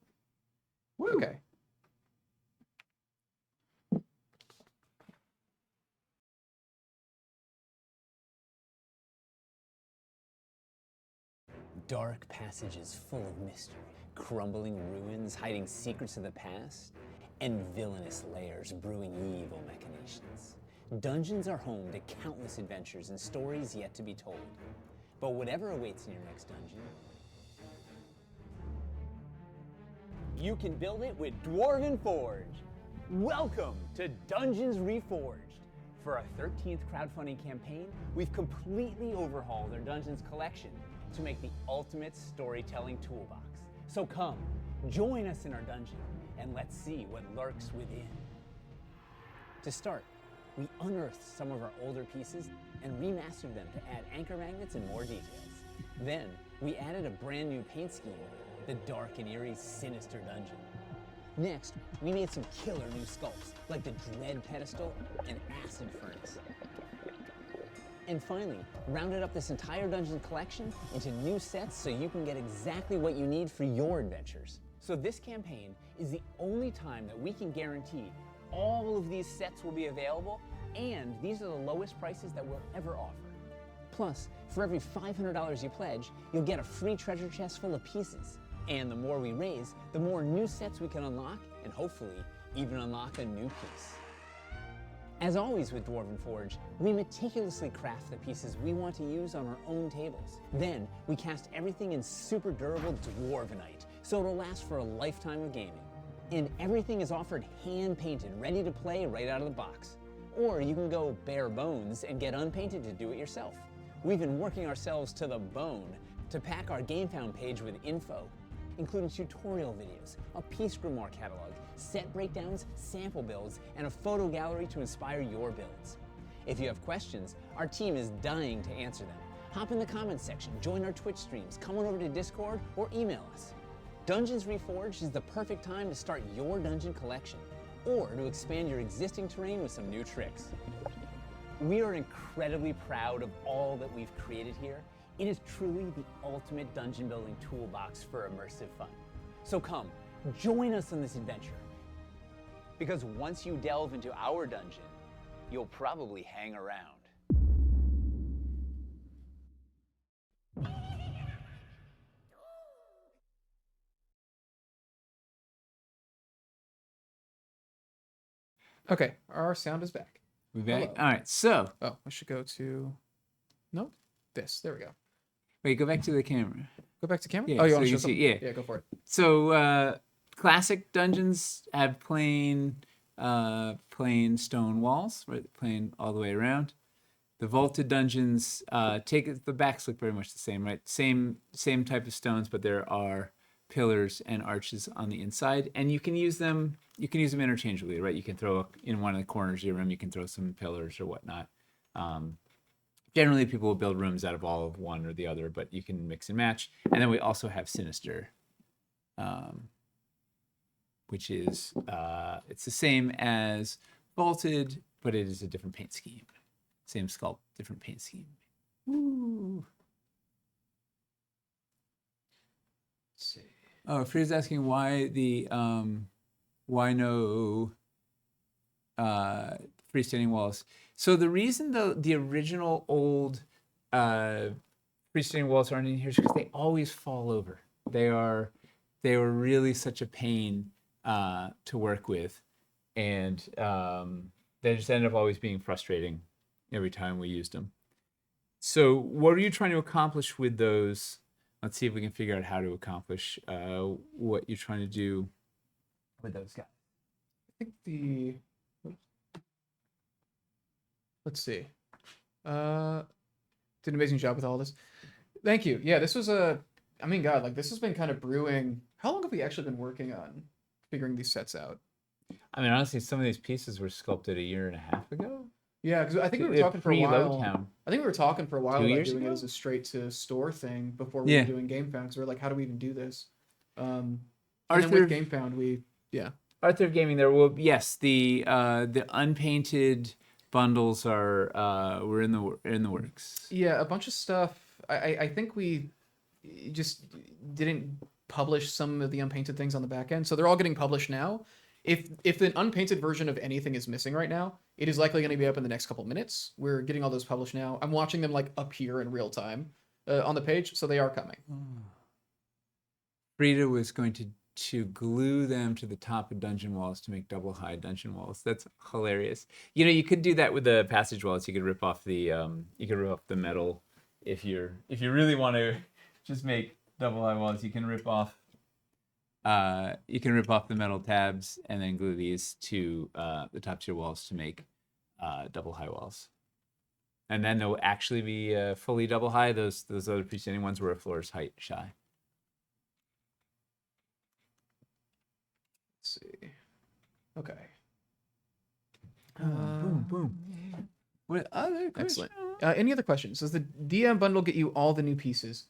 Woo. Okay. Dark passages full of mystery, crumbling ruins hiding secrets of the past, and villainous layers brewing evil machinations. Dungeons are home to countless adventures and stories yet to be told. But whatever awaits in your next dungeon, you can build it with Dwarven Forge. Welcome to Dungeons Reforged. For our 13th crowdfunding campaign, we've completely overhauled our Dungeons collection to make the ultimate storytelling toolbox. So come, join us in our dungeon, and let's see what lurks within. To start, we unearthed some of our older pieces and remastered them to add anchor magnets and more details. Then, we added a brand new paint scheme, the dark and eerie Sinister Dungeon. Next, we made some killer new sculpts, like the Dread Pedestal and Acid Furnace. And finally, rounded up this entire dungeon collection into new sets so you can get exactly what you need for your adventures. So this campaign is the only time that we can guarantee all of these sets will be available, and these are the lowest prices that we'll ever offer. Plus, for every $500 you pledge, you'll get a free treasure chest full of pieces. And the more we raise, the more new sets we can unlock, and hopefully, even unlock a new piece. As always with Dwarven Forge, we meticulously craft the pieces we want to use on our own tables. Then, we cast everything in super durable Dwarvenite, so it'll last for a lifetime of gaming. And everything is offered hand-painted, ready to play right out of the box. Or you can go bare bones and get unpainted to do it yourself. We've been working ourselves to the bone to pack our GameFound page with info, including tutorial videos, a piece grimoire catalog, set breakdowns, sample builds, and a photo gallery to inspire your builds. If you have questions, our team is dying to answer them. Hop in the comments section, join our Twitch streams, come on over to Discord, or email us. Dungeons Reforged is the perfect time to start your dungeon collection, or to expand your existing terrain with some new tricks. We are incredibly proud of all that we've created here. It is truly the ultimate dungeon building toolbox for immersive fun. So come, join us on this adventure. Because once you delve into our dungeon, you'll probably hang around. Okay, our sound is back. We back? Hello. All right. So, Oh, I should go to. No, this. There we go. wait, go back to the camera. Go back to camera. Yeah, oh, you so want to you show see- something? yeah. Yeah, go for it. So, classic dungeons have plain stone walls, right? Plain all the way around. The vaulted dungeons the backs look very much the same, right? Same type of stones, but there are pillars and arches on the inside, and you can use them. You can use them interchangeably, right? You can throw in one of the corners of your room. You can throw some pillars or whatnot. Generally, people will build rooms out of all of one or the other, but you can mix and match. And then we also have Sinister, which is it's the same as vaulted, but it is a different paint scheme. Same sculpt, different paint scheme. Woo. Let's see. Oh, Freda's asking why no freestanding walls. So the reason the original old freestanding walls aren't in here is because they always fall over. They were really such a pain to work with, and they just ended up always being frustrating every time we used them. So what are you trying to accomplish with those? Let's see if we can figure out how to accomplish what you're trying to do with those guys. I think the. Let's see. Did an amazing job with all this. Thank you. Yeah, this was I mean, God, like this has been kind of brewing. How long have we actually been working on figuring these sets out? I mean, honestly, some of these pieces were sculpted a year and a half ago. Yeah, because I think we were They're talking for a while. pre-Lowtown. I think we were talking for a while 2 about years doing it ago? as a straight to store thing before we Yeah. were doing GameFound. Because we were like, how do we even do this? And Arthur, then with GameFound, Arthur Gaming, there will yes, the unpainted bundles were in the works. yeah, a bunch of stuff. I think we just didn't publish some of the unpainted things on the back end, so they're all getting published now. If the unpainted version of anything is missing right now, it is likely going to be up in the next couple minutes. We're getting all those published now. I'm watching them like appear in real time on the page, so they are coming. Frida was going to glue them to the top of dungeon walls to make double high dungeon walls. That's hilarious. You know, you could do that with the passage walls. You could rip off the metal if you really want to just make double high walls. You can rip off the metal tabs and then glue these to the top tier walls to make double high walls. And then they'll actually be fully double high. Those other freestanding ones were a floor's height shy. Let's see. Okay. Boom, boom. What other Excellent. questions? Any other questions? Does the DM bundle get you all the new pieces?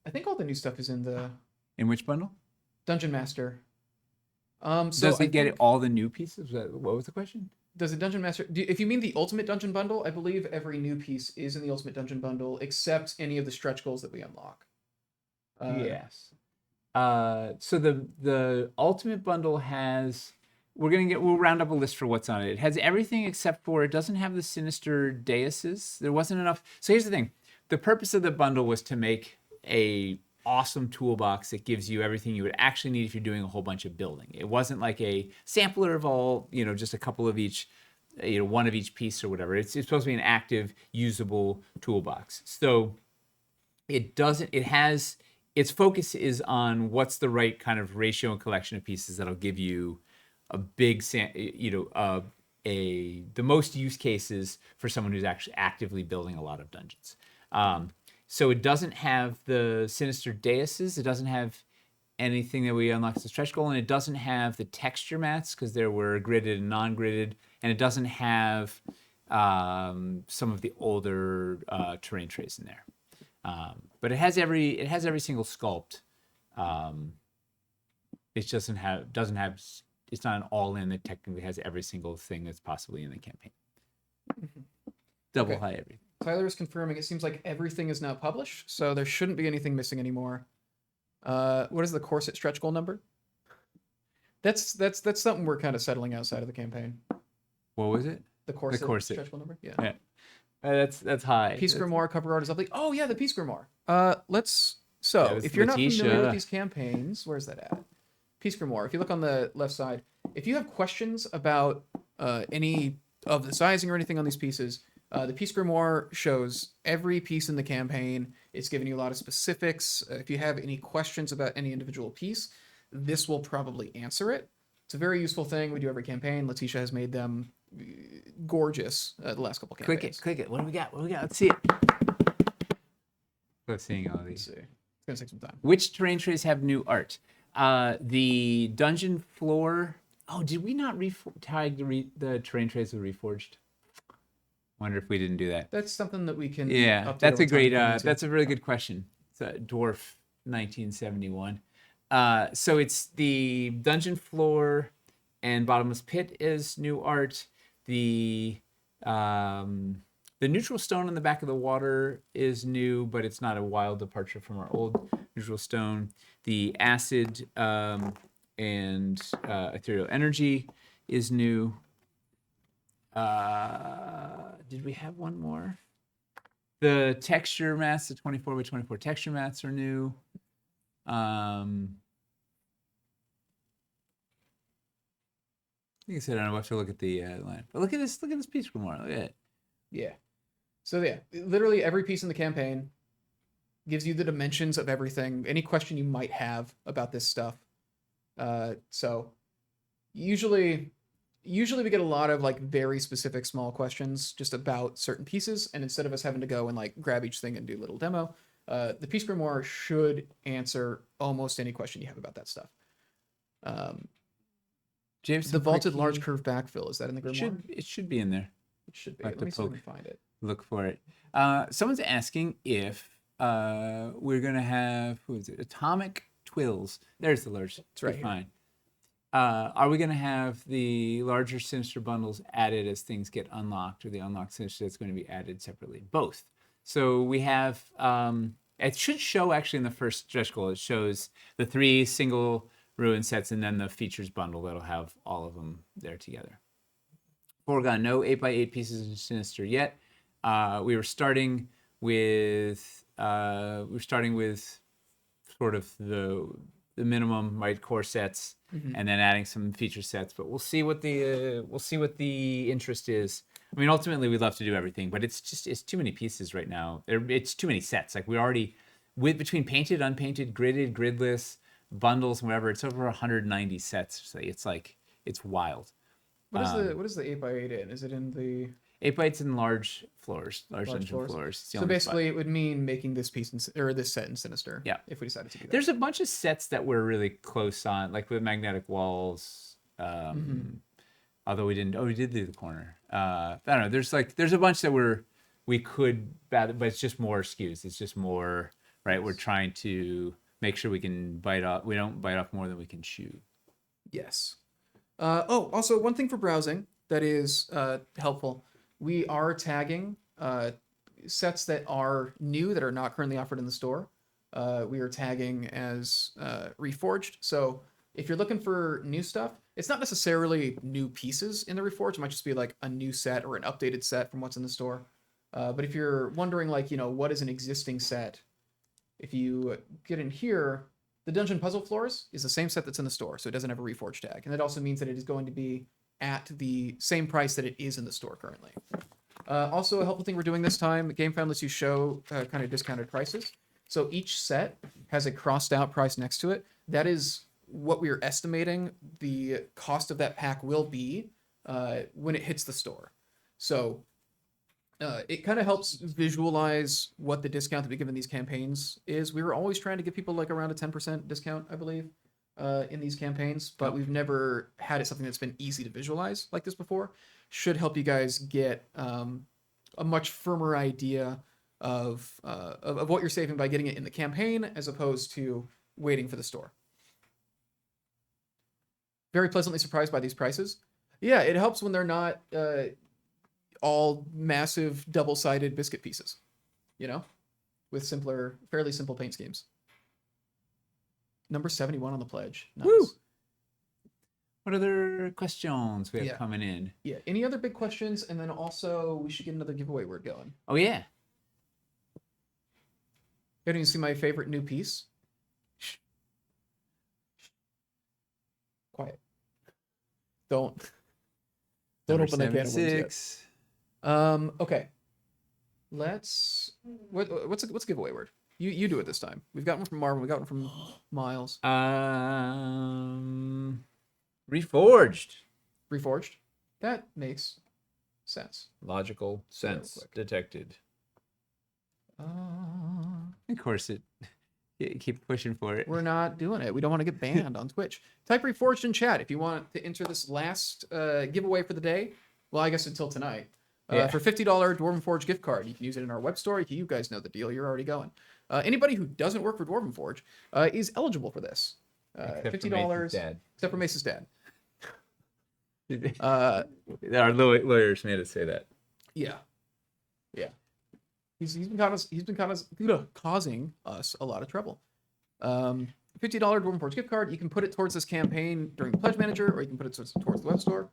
I think all the new stuff is in the In which bundle? Dungeon Master. So Does I it get think- all the new pieces? What was the question? Does the Dungeon Master? If you mean the Ultimate Dungeon Bundle, I believe every new piece is in the Ultimate Dungeon Bundle, except any of the stretch goals that we unlock. Yes. So the ultimate bundle has. We'll round up a list for what's on it. It has everything except for it doesn't have the sinister deuses. There wasn't enough. So here's the thing. the purpose of the bundle was to make a awesome toolbox that gives you everything you would actually need if you're doing a whole bunch of building. It wasn't like a sampler of all, just a couple of each, one of each piece or whatever. It's supposed to be an active, usable toolbox. So its focus is on what's the right kind of ratio and collection of pieces that'll give you a big, the most use cases for someone who's actually actively building a lot of dungeons. So it doesn't have the sinister daises. It doesn't have anything that we unlock as a stretch goal, and it doesn't have the texture mats because there were gridded and non-gridded, and it doesn't have some of the older terrain trays in there. But it has every single sculpt. It doesn't have. It's not an all-in that technically has every single thing that's possibly in the campaign. Double high everything. Tyler is confirming it seems like everything is now published, so there shouldn't be anything missing anymore. What is the corset stretch goal number? That's something we're kind of settling outside of the campaign. What was it? The corset corset. stretch goal number? Yeah. That's high. Peace Grimoire cover art is lovely. Oh yeah, the Peace Grimoire. If you're not Letitia. familiar with these campaigns, where's that at? Peace Grimoire. If you look on the left side, if you have questions about any of the sizing or anything on these pieces, the Peace Grimoire shows every piece in the campaign. It's giving you a lot of specifics. If you have any questions about any individual piece, this will probably answer it. It's a very useful thing. We do every campaign. Letitia has made them gorgeous the last couple campaigns. Click it. What do we got? Let's see it. Let's see all these. Let's see. It's going to take some time. Which terrain trays have new art? The dungeon floor. Oh, did we not tag the terrain trays with Reforged? Wonder if we didn't do that. That's something that we can. Yeah, update that's over a great. time. That's a really good question. It's a dwarf 1971. So it's the dungeon floor and bottomless pit is new art. The neutral stone on the back of the water is new, but it's not a wild departure from our old neutral stone. The acid and ethereal energy is new. Did we have one more? The texture mats, the 24 by 24 texture mats are new. Like I said, I don't know. I have to look at the line. But look at this piece more. Look at it. Yeah. So yeah, literally every piece in the campaign gives you the dimensions of everything. Any question you might have about this stuff. So usually we get a lot of like very specific small questions just about certain pieces, and instead of us having to go and like grab each thing and do a little demo, the Peace Grimoire should answer almost any question you have about that stuff. James, The vaulted large curve backfill, is that in the Grimoire? it should be in there. It should be. I'll have Let to me see if I poke. can find it. Look for it. Someone's asking if we're gonna have atomic twills. There's the large. It's right here. Fine. Are we gonna have the larger sinister bundles added as things get unlocked, or the unlocked sinister that's going to be added separately? Both. So we have. It should show actually in the first stretch goal. It shows the 3 single ruin sets and then the features bundle that'll have all of them there together. Foregone, no 8x8 pieces of sinister yet. We were starting with sort of the minimum core sets, and then adding some feature sets. But we'll see what the interest is. I mean, ultimately we'd love to do everything, but it's too many pieces right now. It's too many sets. Like we already between painted, unpainted, gridded, gridless, bundles, and whatever. It's over 190 sets. So it's wild. What is the 8x8 in? Is it in the 8x8's in large floors, large dungeon floors? floors. It's the So only basically, it would mean making this piece or this set in Sinister. Yeah. If we decided to do that. There's a bunch of sets that we're really close on, like with magnetic walls. Although we didn't. Oh, we did do the corner. I don't know. There's a bunch that we could, but it's just more SKUs. It's just more right. We're trying to make sure we can bite off. We don't bite off more than we can chew. Yes. Also one thing for browsing that is helpful. We are tagging sets that are new that are not currently offered in the store. We are tagging as Reforged. So if you're looking for new stuff, it's not necessarily new pieces in the Reforged. It might just be like a new set or an updated set from what's in the store. But if you're wondering, like, what is an existing set, if you get in here, the Dungeon Puzzle Floors is the same set that's in the store, so it doesn't have a Reforged tag. And that also means that it is going to be at the same price that it is in the store currently. Also, a helpful thing we're doing this time, GameFound lets you show kind of discounted prices. So each set has a crossed out price next to it. That is what we are estimating the cost of that pack will be when it hits the store. So it kind of helps visualize what the discount that we give in these campaigns is. We were always trying to give people like around a 10% discount, I believe, in these campaigns, but we've never had it something that's been easy to visualize like this before. Should help you guys get a much firmer idea of what you're saving by getting it in the campaign as opposed to waiting for the store. Very pleasantly surprised by these prices. Yeah, it helps when they're not all massive double-sided biscuit pieces, with fairly simple paint schemes. Number 71 on the pledge. Nice. Woo! What other questions we have Yeah. coming in? Yeah. Any other big questions? And then also we should get another giveaway word going. Oh yeah. You didn't see my favorite new piece? Quiet. Don't Number open that can of worms yet. 76. Okay. What's a giveaway word? You do it this time. We've got one from Marvin. We got one from Miles. Reforged. Reforged. That makes sense. Logical sense quick. detected. Uh, Of course, you keep pushing for it. we're not doing it. We don't want to get banned on Twitch. Type Reforged in chat if you want to enter this last giveaway for the day. Well, I guess until tonight. Yeah. For $50 Dwarven Forge gift card. You can use it in our web store. You guys know the deal. You're already going. Anybody who doesn't work for Dwarven Forge is eligible for this. Except for $50 Mason's dad. except for Mace's dad. Our lawyers made us say that. Yeah. He's been causing us a lot of trouble. $50 Dwarven Forge gift card. You can put it towards this campaign during the Pledge Manager, or you can put it towards the web store.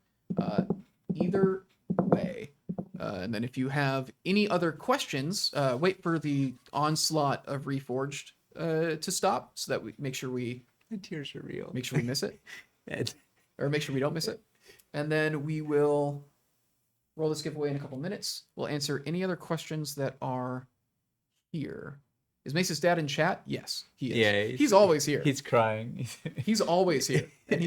Either way. And then if you have any other questions, wait for the onslaught of Reforged to stop, so that we make sure we The tears are real. miss it, Ed. or make sure we don't miss it. And then we will roll this giveaway in a couple minutes. We'll answer any other questions that are here. Is Mace's dad in chat? Yes, he is. Yeah, he's always here. He's crying. He's always here, and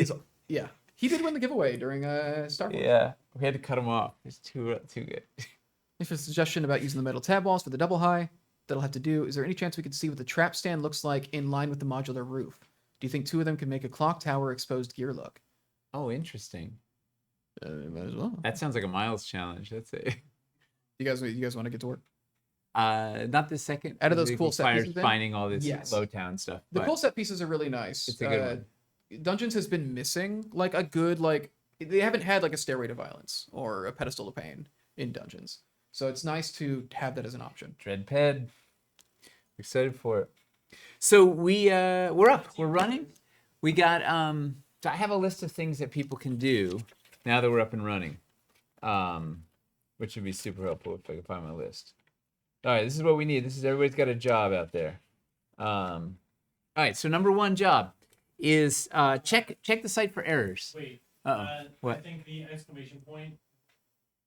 yeah. He did win the giveaway during Star Wars. Yeah, we had to cut him off. It's too good. Thanks for the suggestion about using the metal tab walls for the double high. That'll have to do. Is there any chance we could see what the trap stand looks like in line with the modular roof? Do you think two of them can make a clock tower exposed gear look? Oh, interesting. Might as well. That sounds like a Miles challenge. That's it. You guys want to get to work? Not the second. Out of those it cool set requires pieces then? finding all this Yes. low town stuff. The but cool set pieces are really nice. It's a good one. Dungeons has been missing like a good they haven't had like a Stairway to Violence or a Pedestal to Pain in Dungeons, so it's nice to have that as an option. Dreadped. Excited for it. So we're up. We're running. We got so I have a list of things that people can do now that we're up and running, which would be super helpful if I can find my list. All right, this is what we need. This is everybody's got a job out there. All right, so number one job is check the site for errors. Wait. Uh-oh. What? I think the exclamation point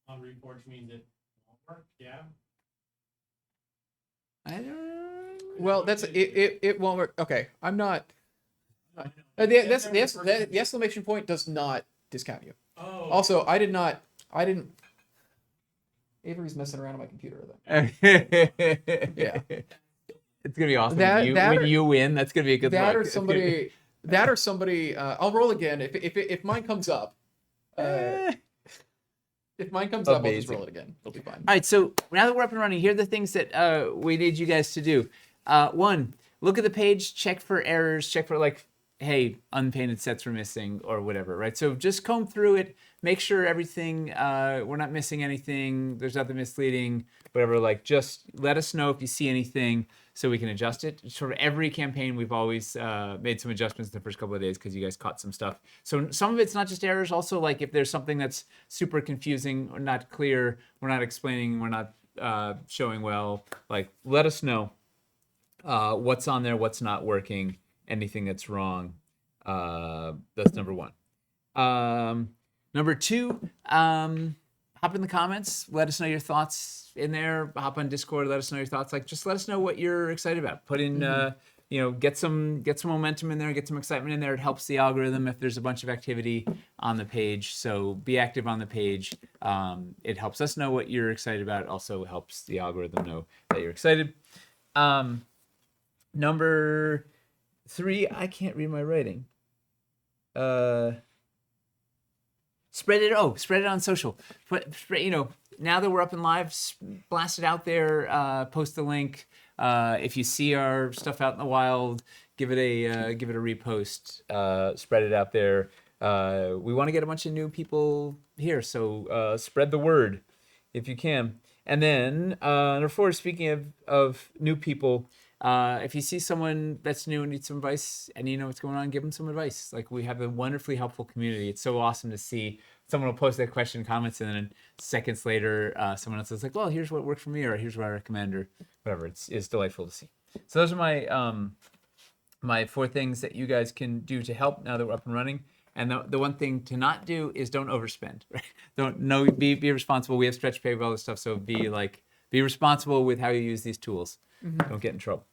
on Reforged means it won't work. Yeah. I don't... Well, it won't work. Okay, I'm not. The exclamation point does not discount you. Oh. Also, I didn't. Avery's messing around on my computer. Yeah. It's gonna be awesome. When you win, that's gonna be a good That look. or somebody. I'll roll again if mine comes up. If mine comes up, I'll just roll it again. It'll be fine. All right, so now that we're up and running, here are the things that we need you guys to do. One, look at the page, check for errors, check for hey, unpainted sets were missing or whatever, right? So just comb through it, make sure everything, we're not missing anything, there's nothing misleading, whatever. Just let us know if you see anything so we can adjust it. Sort of every campaign, we've always made some adjustments in the first couple of days because you guys caught some stuff. So some of it's not just errors, also if there's something that's super confusing or not clear, we're not explaining, we're not showing well, like let us know what's on there, what's not working, anything that's wrong. That's number one. Number two, hop in the comments. Let us know your thoughts in there. Hop on Discord. Let us know your thoughts. Like, just let us know what you're excited about. Put in, get some momentum in there. Get some excitement in there. It helps the algorithm if there's a bunch of activity on the page. So be active on the page. It helps us know what you're excited about. It also helps the algorithm know that you're excited. Number three, I can't read my writing. Spread it on social. Now that we're up and live, blast it out there. Post the link. If you see our stuff out in the wild, give it a repost. Spread it out there. We want to get a bunch of new people here, so spread the word if you can. And then number four, speaking of new people, if you see someone that's new and needs some advice and you know what's going on, give them some advice. Like, we have a wonderfully helpful community. It's so awesome to see someone will post that question in comments, and then seconds later, someone else is like, well, here's what worked for me, or here's what I recommend, or whatever. It's delightful to see. So those are my my four things that you guys can do to help now that we're up and running. And the one thing to not do is don't overspend. Right? Be responsible. We have stretch pay with all this stuff, so be responsible with how you use these tools. Don't get in trouble.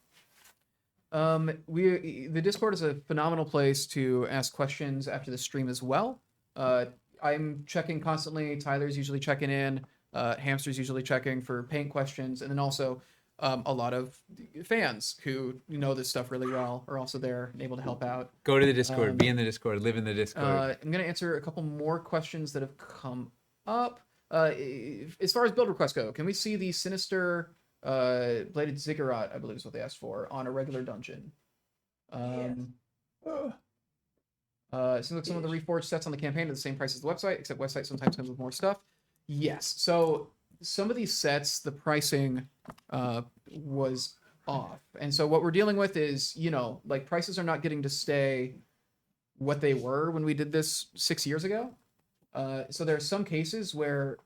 The Discord is a phenomenal place to ask questions after the stream as well. I'm checking constantly. Tyler's usually checking in. Hamster's usually checking for paint questions, and then also a lot of fans who know this stuff really well are also there and able to help out. Go to the Discord. Be in the Discord. Live in the Discord. I'm going to answer a couple more questions that have come up. As far as build requests go, can we see the Sinister Bladed Ziggurat, I believe is what they asked for, on a regular dungeon? Seems like some of the Reforged sets on the campaign are the same price as the website, except website sometimes comes with more stuff. Yes, so some of these sets, the pricing was off. And so what we're dealing with is, like, prices are not getting to stay what they were when we did this 6 years ago. So there are some cases where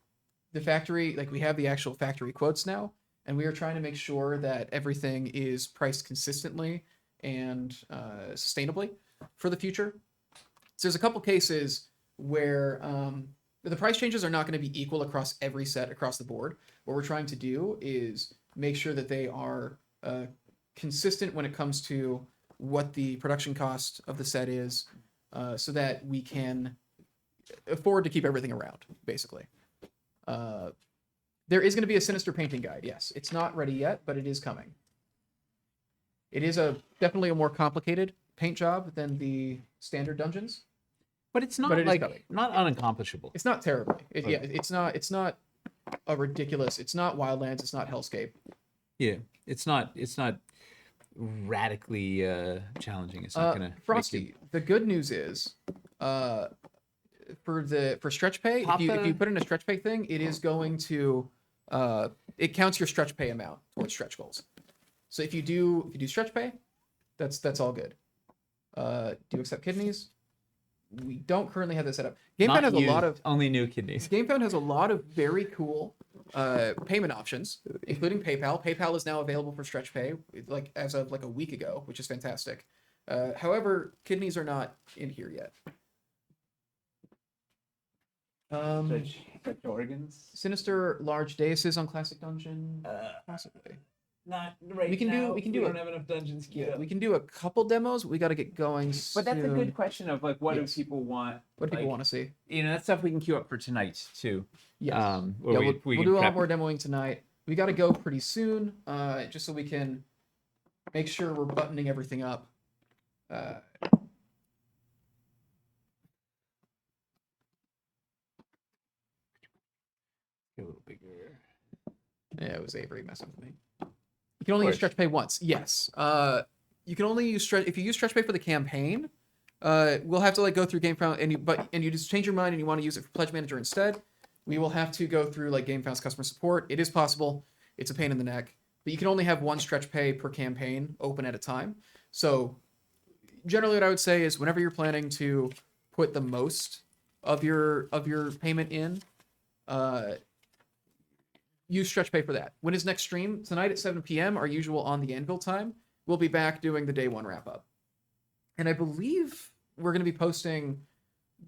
the factory, like, we have the actual factory quotes now, and we are trying to make sure that everything is priced consistently and sustainably for the future. So there's a couple cases where the price changes are not going to be equal across every set across the board. What we're trying to do is make sure that they are consistent when it comes to what the production cost of the set is, so that we can afford to keep everything around, basically. There is going to be a Sinister painting guide, yes. It's not ready yet, but it is coming. It is definitely a more complicated paint job than the standard dungeons. But it's not not unaccomplishable. It's not terribly. It's not a ridiculous. It's not Wildlands. It's not Hellscape. Yeah, it's not radically challenging. It's not gonna. Frosty. The good news is, for stretch pay, if you put in a stretch pay thing, it is going to it counts your stretch pay amount towards stretch goals. So if you do stretch pay, that's all good. Do you accept kidneys? We don't currently have that set up. GameFound has a lot of only new kidneys. GameFound has a lot of very cool payment options, including PayPal. PayPal is now available for stretch pay, like as of like a week ago, which is fantastic. However, kidneys are not in here yet. Stretch organs. Sinister large daises on Classic Dungeon, possibly. Not right We can now. do. We don't have enough dungeons queued up. We can do a couple demos. We got to get going soon. But that's a good question of like, what Yes. do people want? What do people want to see? That's stuff we can queue up for tonight too. Yes. Where We'll we do can a lot prep. more demoing tonight. We got to go pretty soon, just so we can make sure we're buttoning everything up. Get a little bigger. Yeah, it was Avery messing with me. You can only use stretch pay once. Yes. You can only use if you use stretch pay for the campaign. We'll have to like go through GameFound and you just change your mind and you want to use it for Pledge Manager instead. We will have to go through like GameFound's customer support. It is possible. It's a pain in the neck, but you can only have one stretch pay per campaign open at a time. So generally, what I would say is whenever you're planning to put the most of your payment in, use stretch pay for that. When is next stream? Tonight at 7 p.m., our usual on the anvil time. We'll be back doing the day one wrap up. And I believe we're going to be posting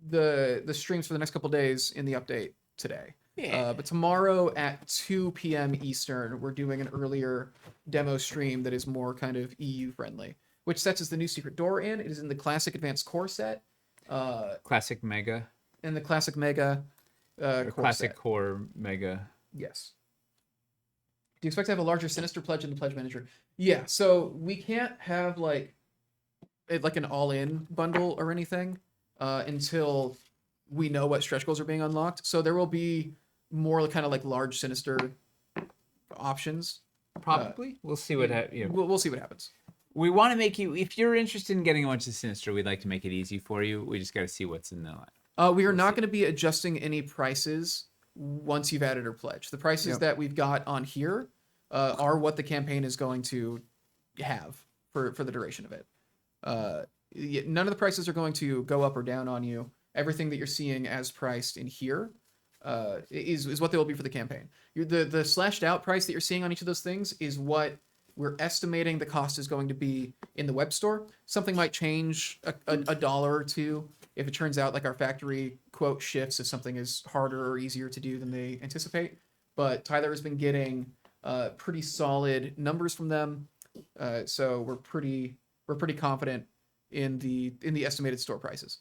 the streams for the next couple days in the update today. Yeah. But tomorrow at 2 p.m. Eastern, we're doing an earlier demo stream that is more kind of EU friendly. Which sets is the new secret door in? It is in the classic advanced core set. Classic Mega. And the classic mega Or core Classic set. Core Mega. Yes. Do you expect to have a larger Sinister pledge in the pledge manager? Yeah, so we can't have like an all-in bundle or anything until we know what stretch goals are being unlocked. So there will be more kind of like large Sinister options. Probably. We'll see what We'll see what happens. We want to make you, if you're interested in getting a bunch of Sinister, we'd like to make it easy for you. We just got to see what's in the line. We are not going to be adjusting any prices once you've added or pledged. The prices that we've got on here are what the campaign is going to have for the duration of it. None of the prices are going to go up or down on you. Everything that you're seeing as priced in here is what they will be for the campaign. The slashed out price that you're seeing on each of those things is what we're estimating the cost is going to be in the web store. Something might change a dollar or two if it turns out like our factory quote shifts if something is harder or easier to do than they anticipate. But Tyler has been getting pretty solid numbers from them, so we're pretty confident in the estimated store prices.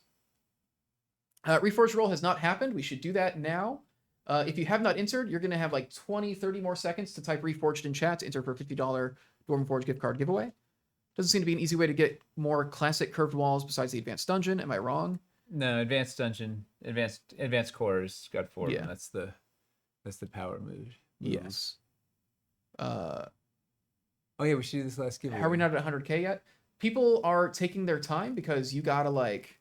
Reforged roll has not happened. We should do that now. If you have not entered, you're going to have like 20-30 more seconds to type Reforged in chat to enter for a $50 Dwarven Forge gift card giveaway. Doesn't seem to be an easy way to get more classic curved walls besides the advanced dungeon. Am I wrong? No, advanced dungeon, advanced cores got 4 of Yeah. them. That's the power move. Yes. Oh yeah, we should do this last giveaway. Are we not at 100K yet? People are taking their time because you gotta like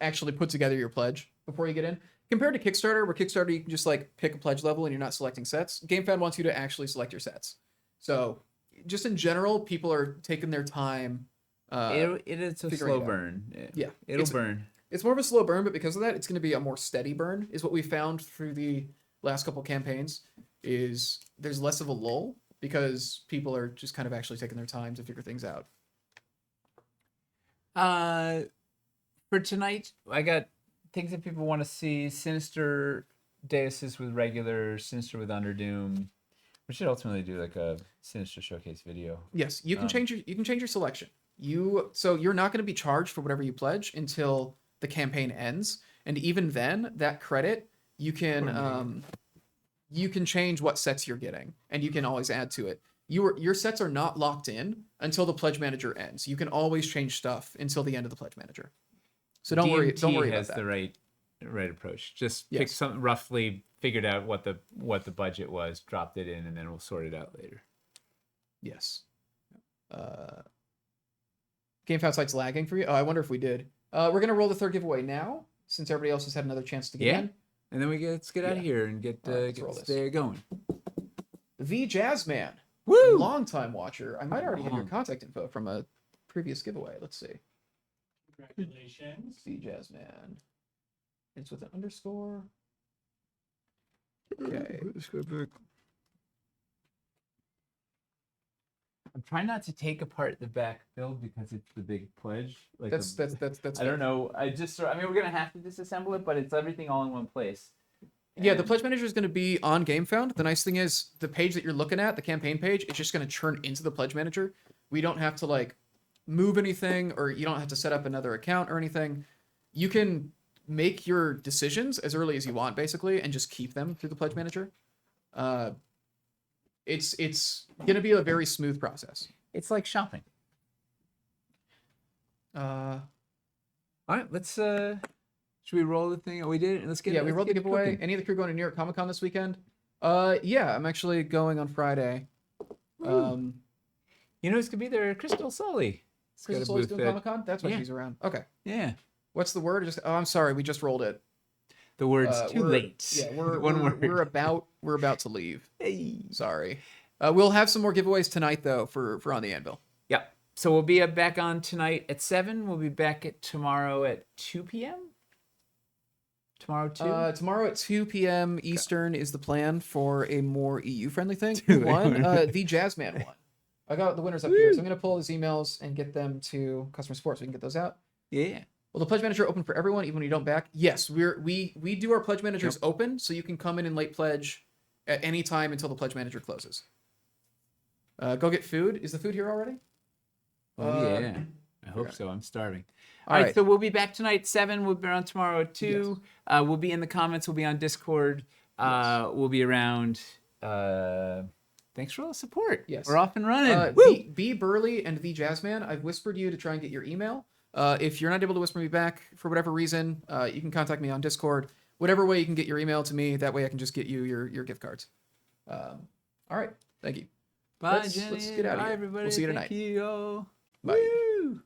actually put together your pledge before you get in. Compared to Kickstarter, where Kickstarter you can just like pick a pledge level and you're not selecting sets. GameFound wants you to actually select your sets. So just in general, people are taking their time. It's a figuring slow it out. burn. Yeah, It'll burn. It's more of a slow burn, but because of that, it's going to be a more steady burn. Is what we found through the last couple campaigns. Is there's less of a lull because people are just kind of actually taking their time to figure things out. For tonight, I got things that people want to see: Sinister Deuses with regular, Sinister with Underdoom. We should ultimately do like a Sinister showcase video. Yes, you can change your selection. So you're not going to be charged for whatever you pledge until the campaign ends, and even then, that credit you can change what sets you're getting, and you can always add to it. Your sets are not locked in until the pledge manager ends. You can always change stuff until the end of the pledge manager. So don't worry about has that. the right approach. Just pick Yes. something roughly, figured out what the budget was, dropped it in, and then we'll sort it out later. Yes. GameFound site's lagging for you. Oh, I wonder if we did. We're gonna roll the third giveaway now, since everybody else has had another chance to get in. And then let's get out of Yeah. here and get All right, let's get roll this this. day going. The Jazzman. Woo! Long time watcher. I might already have your Long. contact info from a previous giveaway. Let's see. Congratulations. The Jazzman. It's with an underscore. Okay. I'm trying not to take apart the back build because it's the big pledge. Like That's I don't know. We're gonna have to disassemble it, but it's everything all in one place. Yeah, the And- pledge manager is going to be on GameFound. The nice thing is the page that you're looking at, the campaign page, it's just going to churn into the pledge manager. We don't have to like move anything, or you don't have to set up another account or anything. You can make your decisions as early as you want, basically, and just keep them through the pledge manager. It's going to be a very smooth process. It's like shopping. All right, let's should we roll the thing? Oh, we did it. Let's get Yeah, we let's rolled the get giveaway. cooking. Any of the crew going to New York Comic Con this weekend? Yeah, I'm actually going on Friday. You know who's gonna be there? Crystal Sully. It's got a Crystal Soul's booth doing at- Comic Con? That's why yeah. she's around. Okay. Yeah. What's the word? I'm sorry, we just rolled it. The word's too We're- late. Yeah, we're One we're, word. we're about to leave. Hey. Sorry. We'll have some more giveaways tonight though for On the Anvil. Yep. So we'll be back on tonight at 7. We'll be back at tomorrow at 2 p.m. tomorrow too? Tomorrow at 2 p.m. Eastern is the plan for a more EU-friendly thing. Do Who they won? wanna- The Jazzman won. I got the winners up here, so I'm going to pull his emails and get them to customer support so we can get those out. Yeah. Will the pledge manager open for everyone, even when you don't back? Yes, we do our pledge managers open, so you can come in and late pledge at any time until the pledge manager closes. Go get food. Is the food here already? Oh yeah. I hope so. I'm starving. All All right, right. so we'll be back tonight at 7. We'll be around tomorrow at 2. We'll be in the comments. We'll be on Discord. We'll be around. Thanks for all the support. Yes. We're off and running. Woo! B Burley and the Jazzman, I've whispered you to try and get your email. If you're not able to whisper me back for whatever reason, you can contact me on Discord. Whatever way you can get your email to me, that way I can just get you your gift cards. All right. Thank you. Bye, let's Jenny. get out of Bye, here. everybody. We'll see you Thank tonight. you all. Bye. Woo!